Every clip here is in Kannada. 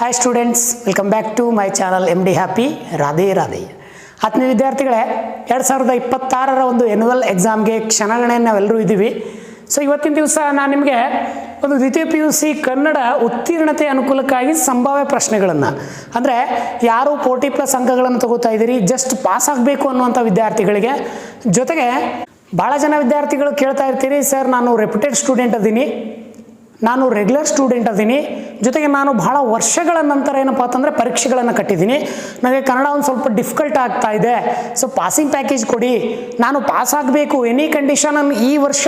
Hi students, welcome back to my channel MD happy. Radhe Radhe. ಆತ್ಮೀಯ ವಿದ್ಯಾರ್ಥಿಗಳೇ, 2026ರ ಒಂದು ಎನ್ಯುವಲ್ ಎಕ್ಸಾಮ್ಗೆ ಕ್ಷಣಗಣನೆ ನಾವೆಲ್ಲರೂ ಇದ್ದೀವಿ. ಸೊ ಇವತ್ತಿನ ದಿವಸ ನಾನು ನಿಮಗೆ ಒಂದು ದ್ವಿತೀಯ PUC ಕನ್ನಡ ಉತ್ತೀರ್ಣತೆ ಅನುಕೂಲಕ್ಕಾಗಿ ಸಂಭಾವ್ಯ ಪ್ರಶ್ನೆಗಳನ್ನು, ಅಂದರೆ ಯಾರು 40+ ಅಂಕಗಳನ್ನು ತಗೋತಾ ಇದ್ದೀರಿ, ಜಸ್ಟ್ ಪಾಸ್ ಆಗಬೇಕು ಅನ್ನುವಂಥ ವಿದ್ಯಾರ್ಥಿಗಳಿಗೆ, ಜೊತೆಗೆ ಭಾಳ ಜನ ವಿದ್ಯಾರ್ಥಿಗಳು ಕೇಳ್ತಾ ಇರ್ತೀರಿ, ಸರ್ ನಾನು ರೆಪ್ಯೂಟೆಡ್ ಸ್ಟೂಡೆಂಟ್ ಅದೀನಿ, ನಾನು ರೆಗ್ಯುಲರ್ ಸ್ಟೂಡೆಂಟ್ ಅದೀನಿ, ಜೊತೆಗೆ ನಾನು ಭಾಳ ವರ್ಷಗಳ ನಂತರ ಏನಪ್ಪ ಅಂತಂದರೆ ಪರೀಕ್ಷೆಗಳನ್ನು ಕಟ್ಟಿದ್ದೀನಿ, ನನಗೆ ಕನ್ನಡ ಒಂದು ಸ್ವಲ್ಪ ಡಿಫಿಕಲ್ಟ್ ಆಗ್ತಾ ಇದೆ, ಸೊ ಪಾಸಿಂಗ್ ಪ್ಯಾಕೇಜ್ ಕೊಡಿ, ನಾನು ಪಾಸ್ ಆಗಬೇಕು ಎನಿ ಕಂಡೀಷನ್, ಈ ವರ್ಷ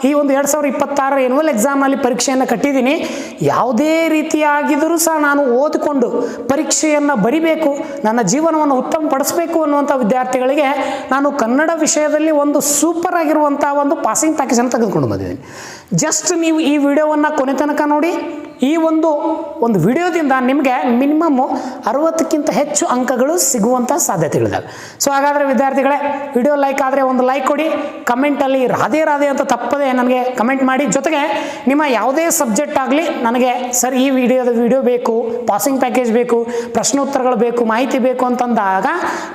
ಈ ಒಂದು 2026 ಎನ್ಯುವಲ್ ಎಕ್ಸಾಮ್ನಲ್ಲಿ ಪರೀಕ್ಷೆಯನ್ನು ಕಟ್ಟಿದ್ದೀನಿ, ಯಾವುದೇ ರೀತಿಯಾಗಿದ್ದರೂ ಸಹ ನಾನು ಓದಿಕೊಂಡು ಪರೀಕ್ಷೆಯನ್ನು ಬರಿಬೇಕು, ನನ್ನ ಜೀವನವನ್ನು ಉತ್ತಮಪಡಿಸಬೇಕು ಅನ್ನುವಂಥ ವಿದ್ಯಾರ್ಥಿಗಳಿಗೆ ನಾನು ಕನ್ನಡ ವಿಷಯದಲ್ಲಿ ಒಂದು ಸೂಪರ್ ಆಗಿರುವಂಥ ಒಂದು ಪಾಸಿಂಗ್ ಪ್ಯಾಕೇಜನ್ನು ತೆಗೆದುಕೊಂಡು ಬಂದಿದ್ದೀನಿ. ಜಸ್ಟ್ ನೀವು ಈ ವಿಡಿಯೋವನ್ನು ಕೊನೆ ತನಕ ನೋಡಿ. ಈ ಒಂದು ವಿಡಿಯೋದಿಂದ ನಿಮಗೆ ಮಿನಿಮಮ್ 60ಕ್ಕಿಂತ ಹೆಚ್ಚು ಅಂಕಗಳು ಸಿಗುವಂಥ ಸಾಧ್ಯತೆಗಳಿದ್ದಾವೆ. ಸೊ ಹಾಗಾದರೆ ವಿದ್ಯಾರ್ಥಿಗಳೇ, ವಿಡಿಯೋ ಲೈಕ್ ಆದರೆ ಒಂದು ಲೈಕ್ ಕೊಡಿ, ಕಮೆಂಟಲ್ಲಿ ರಾಧೆ ರಾಧೆ ಅಂತ ತಪ್ಪದೆ ನನಗೆ ಕಮೆಂಟ್ ಮಾಡಿ. ಜೊತೆಗೆ ನಿಮ್ಮ ಯಾವುದೇ ಸಬ್ಜೆಕ್ಟ್ ಆಗಲಿ, ನನಗೆ ಸರ್ ಈ ವಿಡಿಯೋ ಬೇಕು, ಪಾಸಿಂಗ್ ಪ್ಯಾಕೇಜ್ ಬೇಕು, ಪ್ರಶ್ನೋತ್ತರಗಳು ಬೇಕು, ಮಾಹಿತಿ ಬೇಕು ಅಂತಂದಾಗ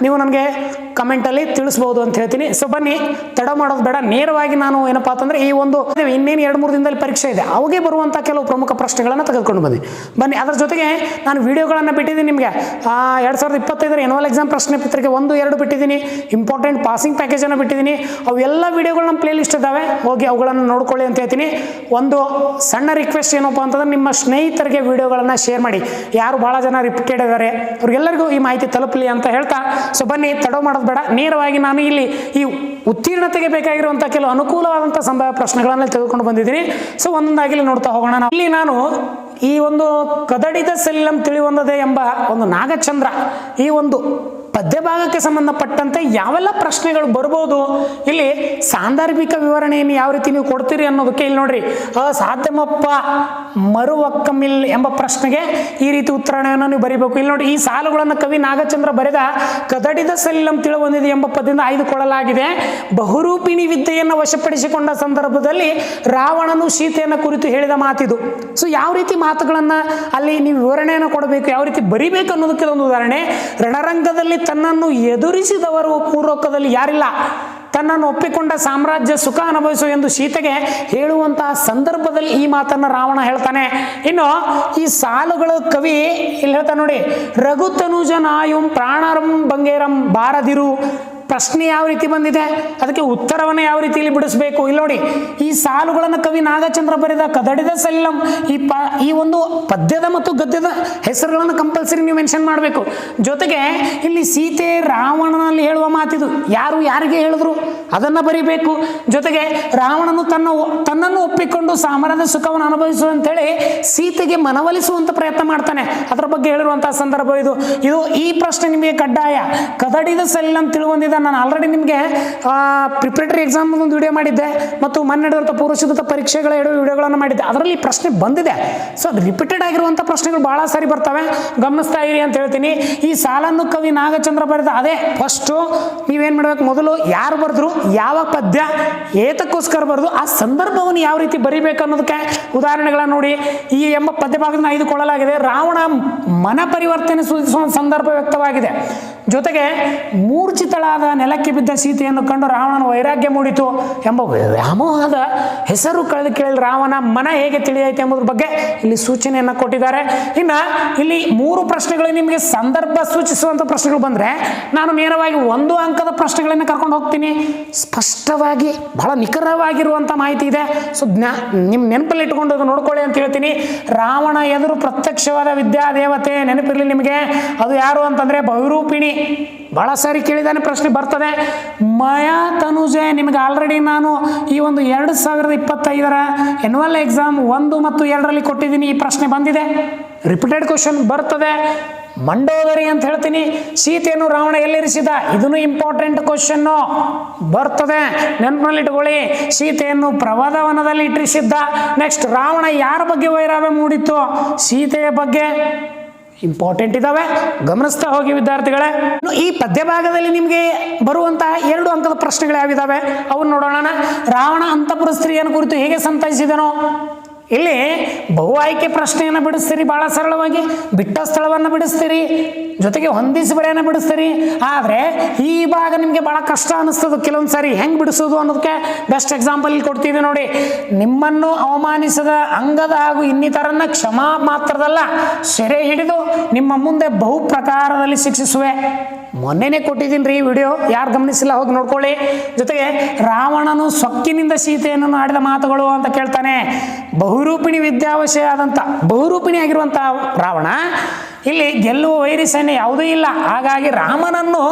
ನೀವು ನನಗೆ ಕಮೆಂಟಲ್ಲಿ ತಿಳಿಸ್ಬೋದು ಅಂತ ಹೇಳ್ತೀನಿ. ಸೊ ಬನ್ನಿ, ತಡ ಮಾಡೋದು ಬೇಡ, ನೇರವಾಗಿ ನಾನು ಏನಪ್ಪ ಅಂತಂದರೆ ಈ ಒಂದು ಇನ್ನೇನು 2-3 ದಿನದಲ್ಲಿ ಪರೀಕ್ಷೆ ಇದೆ, ಅವಾಗೆ ಬರುವಂಥ ಕೆಲವು ಪ್ರಮುಖ ಪ್ರಶ್ನೆಗಳನ್ನು ತೆಗೆದುಕೊಂಡು ಬನ್ನಿ. ಅದರ ಜೊತೆಗೆ ನಾನು ವಿಡಿಯೋಗಳನ್ನು ಬಿಟ್ಟಿದ್ದೀನಿ ನಿಮಗೆ. 2025 ಎನ್ಯುವಲ್ ಎಕ್ಸಾಮ್ ಪ್ರಶ್ನೆ ಪತ್ರಿಕೆ 1-2 ಬಿಟ್ಟಿದ್ದೀನಿ, ಇಂಪಾರ್ಟೆಂಟ್ ಪಾಸಿಂಗ್ ಪ್ಯಾಕೇಜನ್ನು ಬಿಟ್ಟಿದ್ದೀನಿ. ಅವೆಲ್ಲ ವಿಡಿಯೋಗಳು ನಮ್ಮ ಪ್ಲೇ ಲಿಸ್ಟ್ ಇದ್ದಾವೆ, ಹೋಗಿ ಅವುಗಳನ್ನು ನೋಡ್ಕೊಳ್ಳಿ ಅಂತ ಹೇಳ್ತೀನಿ. ಒಂದು ಸಣ್ಣ ರಿಕ್ವೆಸ್ಟ್ ಏನಪ್ಪ ಅಂತಂದ್ರೆ, ನಿಮ್ಮ ಸ್ನೇಹಿತರಿಗೆ ವಿಡಿಯೋಗಳನ್ನು ಶೇರ್ ಮಾಡಿ, ಯಾರು ಭಾಳ ಜನ ರಿಪೀಟೆಡ್ ಇದ್ದಾರೆ ಅವ್ರಿಗೆಲ್ಲರಿಗೂ ಈ ಮಾಹಿತಿ ತಲುಪಲಿ ಅಂತ ಹೇಳ್ತಾ, ಸೊ ಬನ್ನಿ, ತಡ ಮಾಡೋದು ಬೇಡ, ನೇರವಾಗಿ ನಾನು ಇಲ್ಲಿ ಈ ಉತ್ತೀರ್ಣತೆಗೆ ಬೇಕಾಗಿರುವಂಥ ಕೆಲವು ಅನುಕೂಲವಾದಂಥ ಸಂಭಾವ್ಯ ಪ್ರಶ್ನೆಗಳನ್ನು ತೆಗೆದುಕೊಂಡು ಬಂದಿದ್ದೀನಿ. ಸೊ ಒಂದೊಂದಾಗಿ ನೋಡ್ತಾ ಹೋಗೋಣ. ಇಲ್ಲಿ ನಾನು ಈ ಒಂದು ಕದಡಿದ ಸೆಲ್ಲಂ ತಿಳಿವೊಂದದೆ ಎಂಬ ಒಂದು ನಾಗಚಂದ್ರ ಈ ಒಂದು ಪದ್ಯ ಭಾಗಕ್ಕೆ ಸಂಬಂಧಪಟ್ಟಂತೆ ಯಾವೆಲ್ಲ ಪ್ರಶ್ನೆಗಳು ಬರ್ಬೋದು, ಇಲ್ಲಿ ಸಾಂದರ್ಭಿಕ ವಿವರಣೆಯನ್ನು ಯಾವ ರೀತಿ ನೀವು ಕೊಡ್ತೀರಿ ಅನ್ನೋದಕ್ಕೆ ಇಲ್ಲಿ ನೋಡ್ರಿ, ಅಸಾಧ್ಯಮಪ್ಪ ಮರುವಕ್ಕಮಿಲ್ ಎಂಬ ಪ್ರಶ್ನೆಗೆ ಈ ರೀತಿ ಉತ್ತರವನ್ನು ನೀವು ಬರೀಬೇಕು. ಇಲ್ಲಿ ನೋಡಿ, ಈ ಸಾಲುಗಳನ್ನು ಕವಿ ನಾಗಚಂದ್ರ ಬರೆದ ಕದಡಿದ ಸೆಲ್ಲಂ ತಿಳಿವೊಂದಿದೆ ಎಂಬ ಪದ್ಯದಿಂದ ಆಯ್ದುಕೊಳ್ಳಲಾಗಿದೆ. ಬಹುರೂಪಿಣಿ ವಿದ್ಯೆಯನ್ನು ವಶಪಡಿಸಿಕೊಂಡ ಸಂದರ್ಭದಲ್ಲಿ ರಾವಣನು ಸೀತೆಯನ್ನು ಕುರಿತು ಹೇಳಿದ ಮಾತಿದು. ಸೊ ಯಾವ ರೀತಿ ಮಾತುಗಳನ್ನು ಅಲ್ಲಿ ನೀವು ವಿವರಣೆಯನ್ನು ಕೊಡಬೇಕು, ಯಾವ ರೀತಿ ಬರಿಬೇಕು ಅನ್ನೋದಕ್ಕೆ ಒಂದು ಉದಾಹರಣೆ. ರಣರಂಗದಲ್ಲಿ ತನ್ನನ್ನು ಎದುರಿಸಿದವರು ಪೂರ್ವಕದಲ್ಲಿ ಯಾರಿಲ್ಲ, ತನ್ನನ್ನು ಒಪ್ಪಿಕೊಂಡ ಸಾಮ್ರಾಜ್ಯ ಸುಖ ಅನುಭವಿಸು ಎಂದು ಸೀತೆಗೆ ಹೇಳುವಂತಹ ಸಂದರ್ಭದಲ್ಲಿ ಈ ಮಾತನ್ನು ರಾವಣ ಹೇಳ್ತಾನೆ. ಇನ್ನು ಈ ಸಾಲುಗಳು ಕವಿ ಇಲ್ಲಿ ಹೇಳ್ತಾನೆ ನೋಡಿ, ರಘುತನುಜನಾಯುಂ ಪ್ರಾಣರಂ ಬಂಗೇರಂ ಬಾರದಿರು. ಪ್ರಶ್ನೆ ಯಾವ ರೀತಿ ಬಂದಿದೆ, ಅದಕ್ಕೆ ಉತ್ತರವನ್ನು ಯಾವ ರೀತಿಯಲ್ಲಿ ಬಿಡಿಸಬೇಕು. ಇಲ್ಲಿ ನೋಡಿ, ಈ ಸಾಲುಗಳನ್ನು ಕವಿ ನಾಗಚಂದ್ರ ಬರೆದ ಕದಡಿದ ಸೆಲ್ಲಂ ಈ ಒಂದು ಪದ್ಯದ ಮತ್ತು ಗದ್ಯದ ಹೆಸರುಗಳನ್ನು ಕಂಪಲ್ಸರಿ ನೀವು ಮೆನ್ಷನ್ ಮಾಡಬೇಕು. ಜೊತೆಗೆ ಇಲ್ಲಿ ಸೀತೆ ರಾವಣನಲ್ಲಿ ಹೇಳುವ ಮಾತಿದು, ಯಾರು ಯಾರಿಗೆ ಹೇಳಿದ್ರು ಅದನ್ನು ಬರಿಬೇಕು. ಜೊತೆಗೆ ರಾವಣನು ತನ್ನನ್ನು ಒಪ್ಪಿಕೊಂಡು ಸಾಮ್ರಾಜ್ಯ ಸುಖವನ್ನು ಅನುಭವಿಸು ಅಂತೇಳಿ ಸೀತೆಗೆ ಮನವೊಲಿಸುವಂತ ಪ್ರಯತ್ನ ಮಾಡ್ತಾನೆ, ಅದರ ಬಗ್ಗೆ ಹೇಳಿರುವಂತಹ ಸಂದರ್ಭ ಇದು. ಈ ಪ್ರಶ್ನೆ ನಿಮಗೆ ಕಡ್ಡಾಯ. ಕದಡಿದ ಸೆಲ್ಲಂ ತಿಳಿವೊಂದಿದೆ, ನಾನು ಆಲ್ರೆಡಿ ನಿಮಗೆ ಪ್ರಿಪರೇಟರಿ ಎಕ್ಸಾಮ್ ಒಂದು ವಿಡಿಯೋ ಮಾಡಿದ್ದೆ, ಮತ್ತು ಮೊನ್ನೆ ನಡೆದಂಥ ಪೂರ್ವಸಿದ್ಧತಾ ಪರೀಕ್ಷೆಗಳ 2 ವಿಡಿಯೋಗಳನ್ನು ಮಾಡಿದ್ದೆ, ಅದರಲ್ಲಿ ಈ ಪ್ರಶ್ನೆ ಬಂದಿದೆ. ಸೊ ಅದು ರಿಪೀಟೆಡ್ ಆಗಿರುವಂಥ ಪ್ರಶ್ನೆಗಳು ಭಾಳ ಸಾರಿ ಬರ್ತವೆ, ಗಮನಿಸ್ತಾ ಇರಿ ಅಂತ ಹೇಳ್ತೀನಿ. ಈ ಸಾಲನ್ನು ಕವಿ ನಾಗಚಂದ್ರ ಬರೆದ, ಅದೇ ಫಸ್ಟು ನೀವೇನು ಮಾಡಬೇಕು, ಮೊದಲು ಯಾರು ಬರೆದ್ರು, ಯಾವ ಪದ್ಯ ಏತಕ್ಕೋಸ್ಕರ ಬರೆದು, ಆ ಸಂದರ್ಭವನ್ನು ಯಾವ ರೀತಿ ಬರಿಬೇಕು ಅನ್ನೋದಕ್ಕೆ ಉದಾಹರಣೆಗಳನ್ನು ನೋಡಿ. ಈ ಎಂಬ ಪದ್ಯ ಭಾಗದಿಂದ ಆಯ್ದುಕೊಳ್ಳಲಾಗಿದೆ. ರಾವಣ ಮನ ಪರಿವರ್ತನೆ ಸೂಚಿಸುವ ಸಂದರ್ಭ ವ್ಯಕ್ತವಾಗಿದೆ. ಜೊತೆಗೆ ಮೂರ್ಛಿತಳಾದ ನೆಲಕ್ಕೆ ಬಿದ್ದ ಸೀತೆಯನ್ನು ಕಂಡು ರಾವಣನ ವೈರಾಗ್ಯ ಮೂಡಿತು ಎಂಬ ವ್ಯಾಮೋಹದ ಹೆಸರು ಕಳೆದು ಕೇಳಿ ರಾವಣ ಮನ ಹೇಗೆ ತಿಳಿಯಾಯಿತು ಎಂಬುದ್ರ ಬಗ್ಗೆ ಇಲ್ಲಿ ಸೂಚನೆಯನ್ನು ಕೊಟ್ಟಿದ್ದಾರೆ. ಇನ್ನು ಇಲ್ಲಿ 3 ಪ್ರಶ್ನೆಗಳು ನಿಮಗೆ ಸಂದರ್ಭ ಸೂಚಿಸುವಂಥ ಪ್ರಶ್ನೆಗಳು ಬಂದರೆ, ನಾನು ನೇರವಾಗಿ 1 ಅಂಕದ ಪ್ರಶ್ನೆಗಳನ್ನು ಕರ್ಕೊಂಡು ಹೋಗ್ತೀನಿ. ಸ್ಪಷ್ಟವಾಗಿ ಬಹಳ ನಿಖರವಾಗಿರುವಂಥ ಮಾಹಿತಿ ಇದೆ. ಸೊ ನಿಮ್ಮ ನೆನಪಲ್ಲಿ ಇಟ್ಕೊಂಡು ಅದು ನೋಡ್ಕೊಳ್ಳಿ ಅಂತ ಹೇಳ್ತೀನಿ. ರಾವಣ ಎದುರು ಪ್ರತ್ಯಕ್ಷವಾದ ವಿದ್ಯಾದೇವತೆ ನೆನಪಿರಲಿ ನಿಮಗೆ, ಅದು ಯಾರು ಅಂತಂದರೆ ಬಹುರೂಪಿಣಿ. ಬಹಳ ಸಾರಿ ಕೇಳಿದಾನೆ, ಪ್ರಶ್ನೆ ಬರ್ತದೆ. ಮಯಾ ತನುಜೆ, ನಿಮಗೆ ಆಲ್ರೆಡಿ ನಾನು ಈ ಒಂದು 2025ರ ಎನ್ಯುವಲ್ ಎಕ್ಸಾಮ್ 1 ಮತ್ತು 2ರಲ್ಲಿ ಕೊಟ್ಟಿದ್ದೀನಿ, ಈ ಪ್ರಶ್ನೆ ಬಂದಿದೆ, ರಿಪೀಟೆಡ್ ಕ್ವಶನ್ ಬರ್ತದೆ. ಮಂಡೋದರಿ ಅಂತ ಹೇಳ್ತೀನಿ. ಸೀತೆಯನ್ನು ರಾವಣ ಎಲ್ಲಿರಿಸಿದ, ಇದನ್ನು ಇಂಪಾರ್ಟೆಂಟ್ ಕ್ವಶನ್ನು ಬರ್ತದೆ, ನೆನಪಿನಲ್ಲಿ ಇಟ್ಕೊಳ್ಳಿ. ಸೀತೆಯನ್ನು ಪ್ರವದವನದಲ್ಲಿ ಇಟ್ಟಿಸಿದ್ದ. ನೆಕ್ಸ್ಟ್, ರಾವಣ ಯಾರ ಬಗ್ಗೆ ವೈರಾಗ್ಯ ಮೂಡಿತ್ತು, ಸೀತೆಯ ಬಗ್ಗೆ. ಇಂಪಾರ್ಟೆಂಟ್ ಇದಾವೆ, ಗಮನಿಸ್ತಾ ಹೋಗಿ ವಿದ್ಯಾರ್ಥಿಗಳೇ. ಈ ಪದ್ಯ ಭಾಗದಲ್ಲಿ ನಿಮಗೆ ಬರುವಂತಹ 2 ಅಂಕದ ಪ್ರಶ್ನೆಗಳು ಯಾವಿದಾವೆ ಅವನ್ನ ನೋಡೋಣ. ರಾವಣ ಅಂತಃಪುರ ಸ್ತ್ರೀಯನ್ನು ಕುರಿತು ಹೇಗೆ ಸಂತೈಸಿದನೋ, ಇಲ್ಲಿ ಬಹು ಆಯ್ಕೆ ಪ್ರಶ್ನೆಯನ್ನು ಬಿಡಿಸ್ತೀರಿ ಭಾಳ ಸರಳವಾಗಿ, ಬಿಟ್ಟ ಸ್ಥಳವನ್ನು ಬಿಡಿಸ್ತೀರಿ, ಜೊತೆಗೆ ಹೊಂದಿಸಿ ಬರೆಯನ್ನು ಬಿಡಿಸ್ತೀರಿ. ಆದರೆ ಈ ಭಾಗ ನಿಮಗೆ ಭಾಳ ಕಷ್ಟ ಅನ್ನಿಸ್ತದೆ ಕೆಲವೊಂದು ಸಾರಿ. ಹೆಂಗೆ ಬಿಡಿಸೋದು ಅನ್ನೋದಕ್ಕೆ ಬೆಸ್ಟ್ ಎಕ್ಸಾಂಪಲ್ ಇಲ್ಲಿ ಕೊಡ್ತೀವಿ ನೋಡಿ. ನಿಮ್ಮನ್ನು ಅವಮಾನಿಸಿದ ಅಂಗದ ಹಾಗೂ ಇನ್ನಿತರನ್ನ ಕ್ಷಮಾ ಮಾತ್ರದಲ್ಲ ಸೆರೆ ಹಿಡಿದು ನಿಮ್ಮ ಮುಂದೆ ಬಹು ಪ್ರಕಾರದಲ್ಲಿ ಶಿಕ್ಷಿಸುವೆ. ಮೊನ್ನೆನೇ ಕೊಟ್ಟಿದ್ದೀನಿ ರೀ ವಿಡಿಯೋ, ಯಾರು ಗಮನಿಸಿಲ್ಲ ಹೋಗಿ ನೋಡ್ಕೊಳ್ಳಿ. ಜೊತೆಗೆ ರಾವಣನು ಸೊಕ್ಕಿನಿಂದ ಸೀತೆಯನ್ನು ಆಡಿದ ಮಾತುಗಳು ಅಂತ ಕೇಳ್ತಾನೆ. ಬಹುರೂಪಿಣಿ ವಿದ್ಯಾವಶಯ ಆದಂಥ ಬಹುರೂಪಿಣಿ ಆಗಿರುವಂಥ ರಾವಣ ಇಲ್ಲಿ ಗೆಲ್ಲುವ ವೈರಿ ಸೈನ್ಯ ಯಾವುದೂ ಇಲ್ಲ. ಹಾಗಾಗಿ ರಾಮನನ್ನು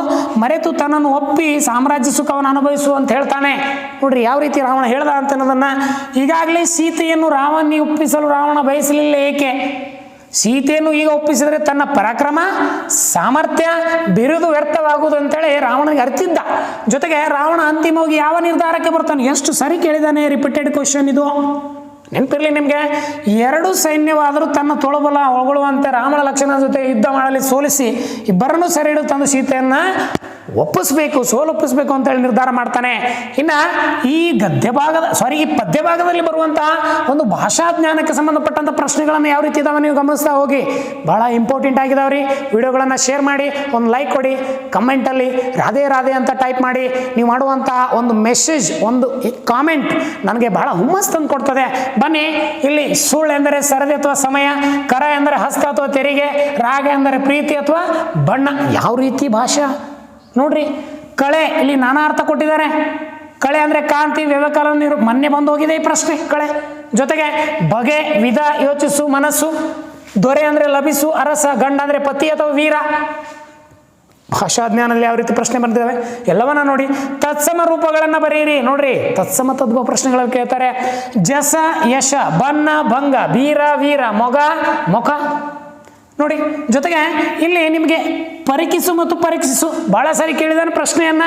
ಮರೆತು ತನ್ನನ್ನು ಒಪ್ಪಿ ಸಾಮ್ರಾಜ್ಯ ಸುಖವನ್ನು ಅನುಭವಿಸು ಅಂತ ಹೇಳ್ತಾನೆ. ನೋಡ್ರಿ ಯಾವ ರೀತಿ ರಾವಣ ಹೇಳ್ದ ಅಂತ ಅನ್ನೋದನ್ನು. ಈಗಾಗಲೇ ಸೀತೆಯನ್ನು ರಾವಣನಿಗೆ ಒಪ್ಪಿಸಲು ರಾವಣ ಬಯಸಲಿಲ್ಲ. ಏಕೆ? ಸೀತೆಯನ್ನು ಈಗ ಒಪ್ಪಿಸಿದರೆ ತನ್ನ ಪರಾಕ್ರಮ ಸಾಮರ್ಥ್ಯ ಬಿರುದು ವ್ಯರ್ಥವಾಗುವುದು ಅಂತೇಳಿ ರಾವಣನಿಗೆ ಅರ್ತಿದ್ದ. ಜೊತೆಗೆ ರಾವಣ ಅಂತಿಮವಾಗಿ ಯಾವ ನಿರ್ಧಾರಕ್ಕೆ ಬರ್ತಾನೆ? ಎಷ್ಟು ಸರಿ ಕೇಳಿದಾನೆ, ರಿಪೀಟೆಡ್ ಕ್ವಶನ್ ಇದು. ನೆನಪಿರಲಿ ನಿಮಗೆ, ಎರಡು ಸೈನ್ಯವಾದರೂ ತನ್ನ ತೊಳಬಲ ಹೊಗಳುವಂತೆ ರಾಮನ ಲಕ್ಷ್ಮಣನ ಜೊತೆ ಯುದ್ಧ ಮಾಡಲಿ ಸೋಲಿಸಿ ಇಬ್ಬರನ್ನು ಸೆರೆ ಹಿಡಿದು ತಂದು ಸೀತೆಯನ್ನು ಒಪ್ಪಿಸ್ಬೇಕು, ಸೋಲೊಪ್ಪಿಸ್ಬೇಕು ಅಂತೇಳಿ ನಿರ್ಧಾರ ಮಾಡ್ತಾನೆ. ಇನ್ನು ಈ ಈ ಪದ್ಯ ಭಾಗದಲ್ಲಿ ಬರುವಂತಹ ಒಂದು ಭಾಷಾ ಜ್ಞಾನಕ್ಕೆ ಸಂಬಂಧಪಟ್ಟಂಥ ಪ್ರಶ್ನೆಗಳನ್ನು ಯಾವ ರೀತಿ ಇದಾವೆ ನೀವು ಗಮನಿಸ್ತಾ ಹೋಗಿ. ಭಾಳ ಇಂಪಾರ್ಟೆಂಟ್ ಆಗಿದಾವ್ರಿ. ವಿಡಿಯೋಗಳನ್ನು ಶೇರ್ ಮಾಡಿ, ಒಂದು ಲೈಕ್ ಕೊಡಿ, ಕಮೆಂಟಲ್ಲಿ ರಾಧೆ ರಾಧೆ ಅಂತ ಟೈಪ್ ಮಾಡಿ. ನೀವು ಮಾಡುವಂತಹ ಒಂದು ಮೆಸೇಜ್, ಒಂದು ಕಾಮೆಂಟ್ ನನಗೆ ಬಹಳ ಹುಮ್ಮಸ್ ತಂದು ಕೊಡ್ತದೆ. ಬನ್ನಿ, ಇಲ್ಲಿ ಸುಳ್ಳು ಎಂದರೆ ಸರದಿ ಅಥವಾ ಸಮಯ, ಕರ ಎಂದರೆ ಹಸ್ತ ಅಥವಾ ತೆರಿಗೆ, ರಾಗ ಎಂದರೆ ಪ್ರೀತಿ ಅಥವಾ ಬಣ್ಣ. ಯಾವ ರೀತಿ ಭಾಷಾ ನೋಡ್ರಿ. ಕಳೆ ಇಲ್ಲಿ ನಾನಾ ಅರ್ಥ ಕೊಟ್ಟಿದ್ದಾರೆ. ಕಳೆ ಅಂದರೆ ಕಾಂತಿ, ವ್ಯವಕಲನ, ನೀರು. ಮೊನ್ನೆ ಬಂದು ಹೋಗಿದೆ ಈ ಪ್ರಶ್ನೆ ಕಳೆ. ಜೊತೆಗೆ ಬಗೆ, ವಿಧ, ಯೋಚಿಸು, ಮನಸ್ಸು. ದೊರೆ ಅಂದರೆ ಲಭಿಸು, ಅರಸ. ಗಂಡ ಅಂದರೆ ಪತಿ ಅಥವಾ ವೀರ. ಭಾಷಾಜ್ಞಾನದಲ್ಲಿ ಯಾವ ರೀತಿ ಪ್ರಶ್ನೆ ಬಂದಿದ್ದಾವೆ ಎಲ್ಲವನ್ನ ನೋಡಿ. ತತ್ಸಮ ರೂಪಗಳನ್ನು ಬರೆಯಿರಿ. ನೋಡ್ರಿ, ತತ್ಸಮ ತದ್ಭವ ಪ್ರಶ್ನೆಗಳನ್ನು ಕೇಳ್ತಾರೆ. ಜಸ, ಯಶ, ಬನ್ನ, ಭಂಗ, ಬೀರ, ವೀರ, ಮೊಗ, ಮೊಖ. ನೋಡಿ, ಜೊತೆಗೆ ಇಲ್ಲಿ ನಿಮಗೆ ಪರಿಕಿಸು ಮತ್ತು ಪರೀಕ್ಷಿಸು ಭಾಳ ಸಾರಿ ಕೇಳಿದಾನೆ ಪ್ರಶ್ನೆಯನ್ನ.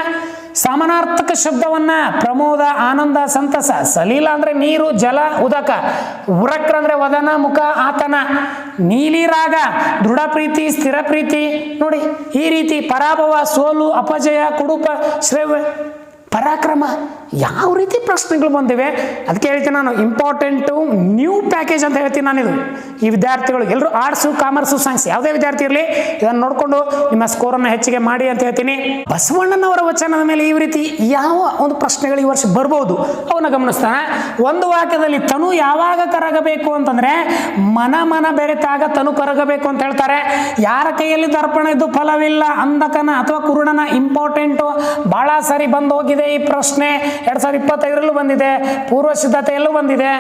ಸಮಾನಾರ್ಥಕ ಶಬ್ದವನ್ನ ಪ್ರಮೋದ, ಆನಂದ, ಸಂತಸ. ಸಲೀಲ ಅಂದ್ರೆ ನೀರು, ಜಲ, ಉದಕ. ಉರಕ್ರ ಅಂದ್ರೆ ವದನ, ಮುಖ, ಆತನ. ನೀಲಿ ರಾಗ ದೃಢ ಪ್ರೀತಿ, ಸ್ಥಿರ ಪ್ರೀತಿ. ನೋಡಿ ಈ ರೀತಿ. ಪರಾಭವ, ಸೋಲು, ಅಪಜಯ, ಕುಡುಪ, ಶ್ರೇಯ, ಪರಾಕ್ರಮ. ಯಾವ ರೀತಿ ಪ್ರಶ್ನೆಗಳು ಬಂದಿವೆ ಅದಕ್ಕೆ ಹೇಳ್ತೀನಿ ನಾನು. ಇಂಪಾರ್ಟೆಂಟು ನ್ಯೂ ಪ್ಯಾಕೇಜ್ ಅಂತ ಹೇಳ್ತೀನಿ ನಾನು. ಇದು ಈ ವಿದ್ಯಾರ್ಥಿಗಳು ಎಲ್ಲರೂ ಆರ್ಟ್ಸು, ಕಾಮರ್ಸು, ಸೈನ್ಸ್ ಯಾವುದೇ ವಿದ್ಯಾರ್ಥಿ ಇರಲಿ ಇದನ್ನು ನೋಡಿಕೊಂಡು ನಿಮ್ಮ ಸ್ಕೋರನ್ನು ಹೆಚ್ಚಿಗೆ ಮಾಡಿ ಅಂತ ಹೇಳ್ತೀನಿ. ಬಸವಣ್ಣನವರ ವಚನದ ಮೇಲೆ ಈ ರೀತಿ ಯಾವ ಒಂದು ಪ್ರಶ್ನೆಗಳು ಈ ವರ್ಷ ಬರ್ಬೋದು ಅವನ್ನ ಗಮನಿಸ್ತಾನೆ. ಒಂದು ವಾಕ್ಯದಲ್ಲಿ ತನು ಯಾವಾಗ ಕರಗಬೇಕು ಅಂತಂದ್ರೆ ಮನ ಬೆರೆತಾಗ ತನು ಕರಗಬೇಕು ಅಂತ ಹೇಳ್ತಾರೆ. ಯಾರ ಕೈಯಲ್ಲಿ ದರ್ಪಣ ಇದ್ದು ಫಲವಿಲ್ಲ, ಅಂಧಕನ ಅಥವಾ ಕುರುಡನ. ಇಂಪಾರ್ಟೆಂಟು, ಭಾಳ ಸಾರಿ ಬಂದು ಹೋಗಿದೆ ಈ ಪ್ರಶ್ನೆ. 2025ರಲ್ಲೂ ಬಂದಿದೆ, ಪೂರ್ವ ಸಿದ್ಧತೆಯಲ್ಲೂ ಬಂದಿದೆ,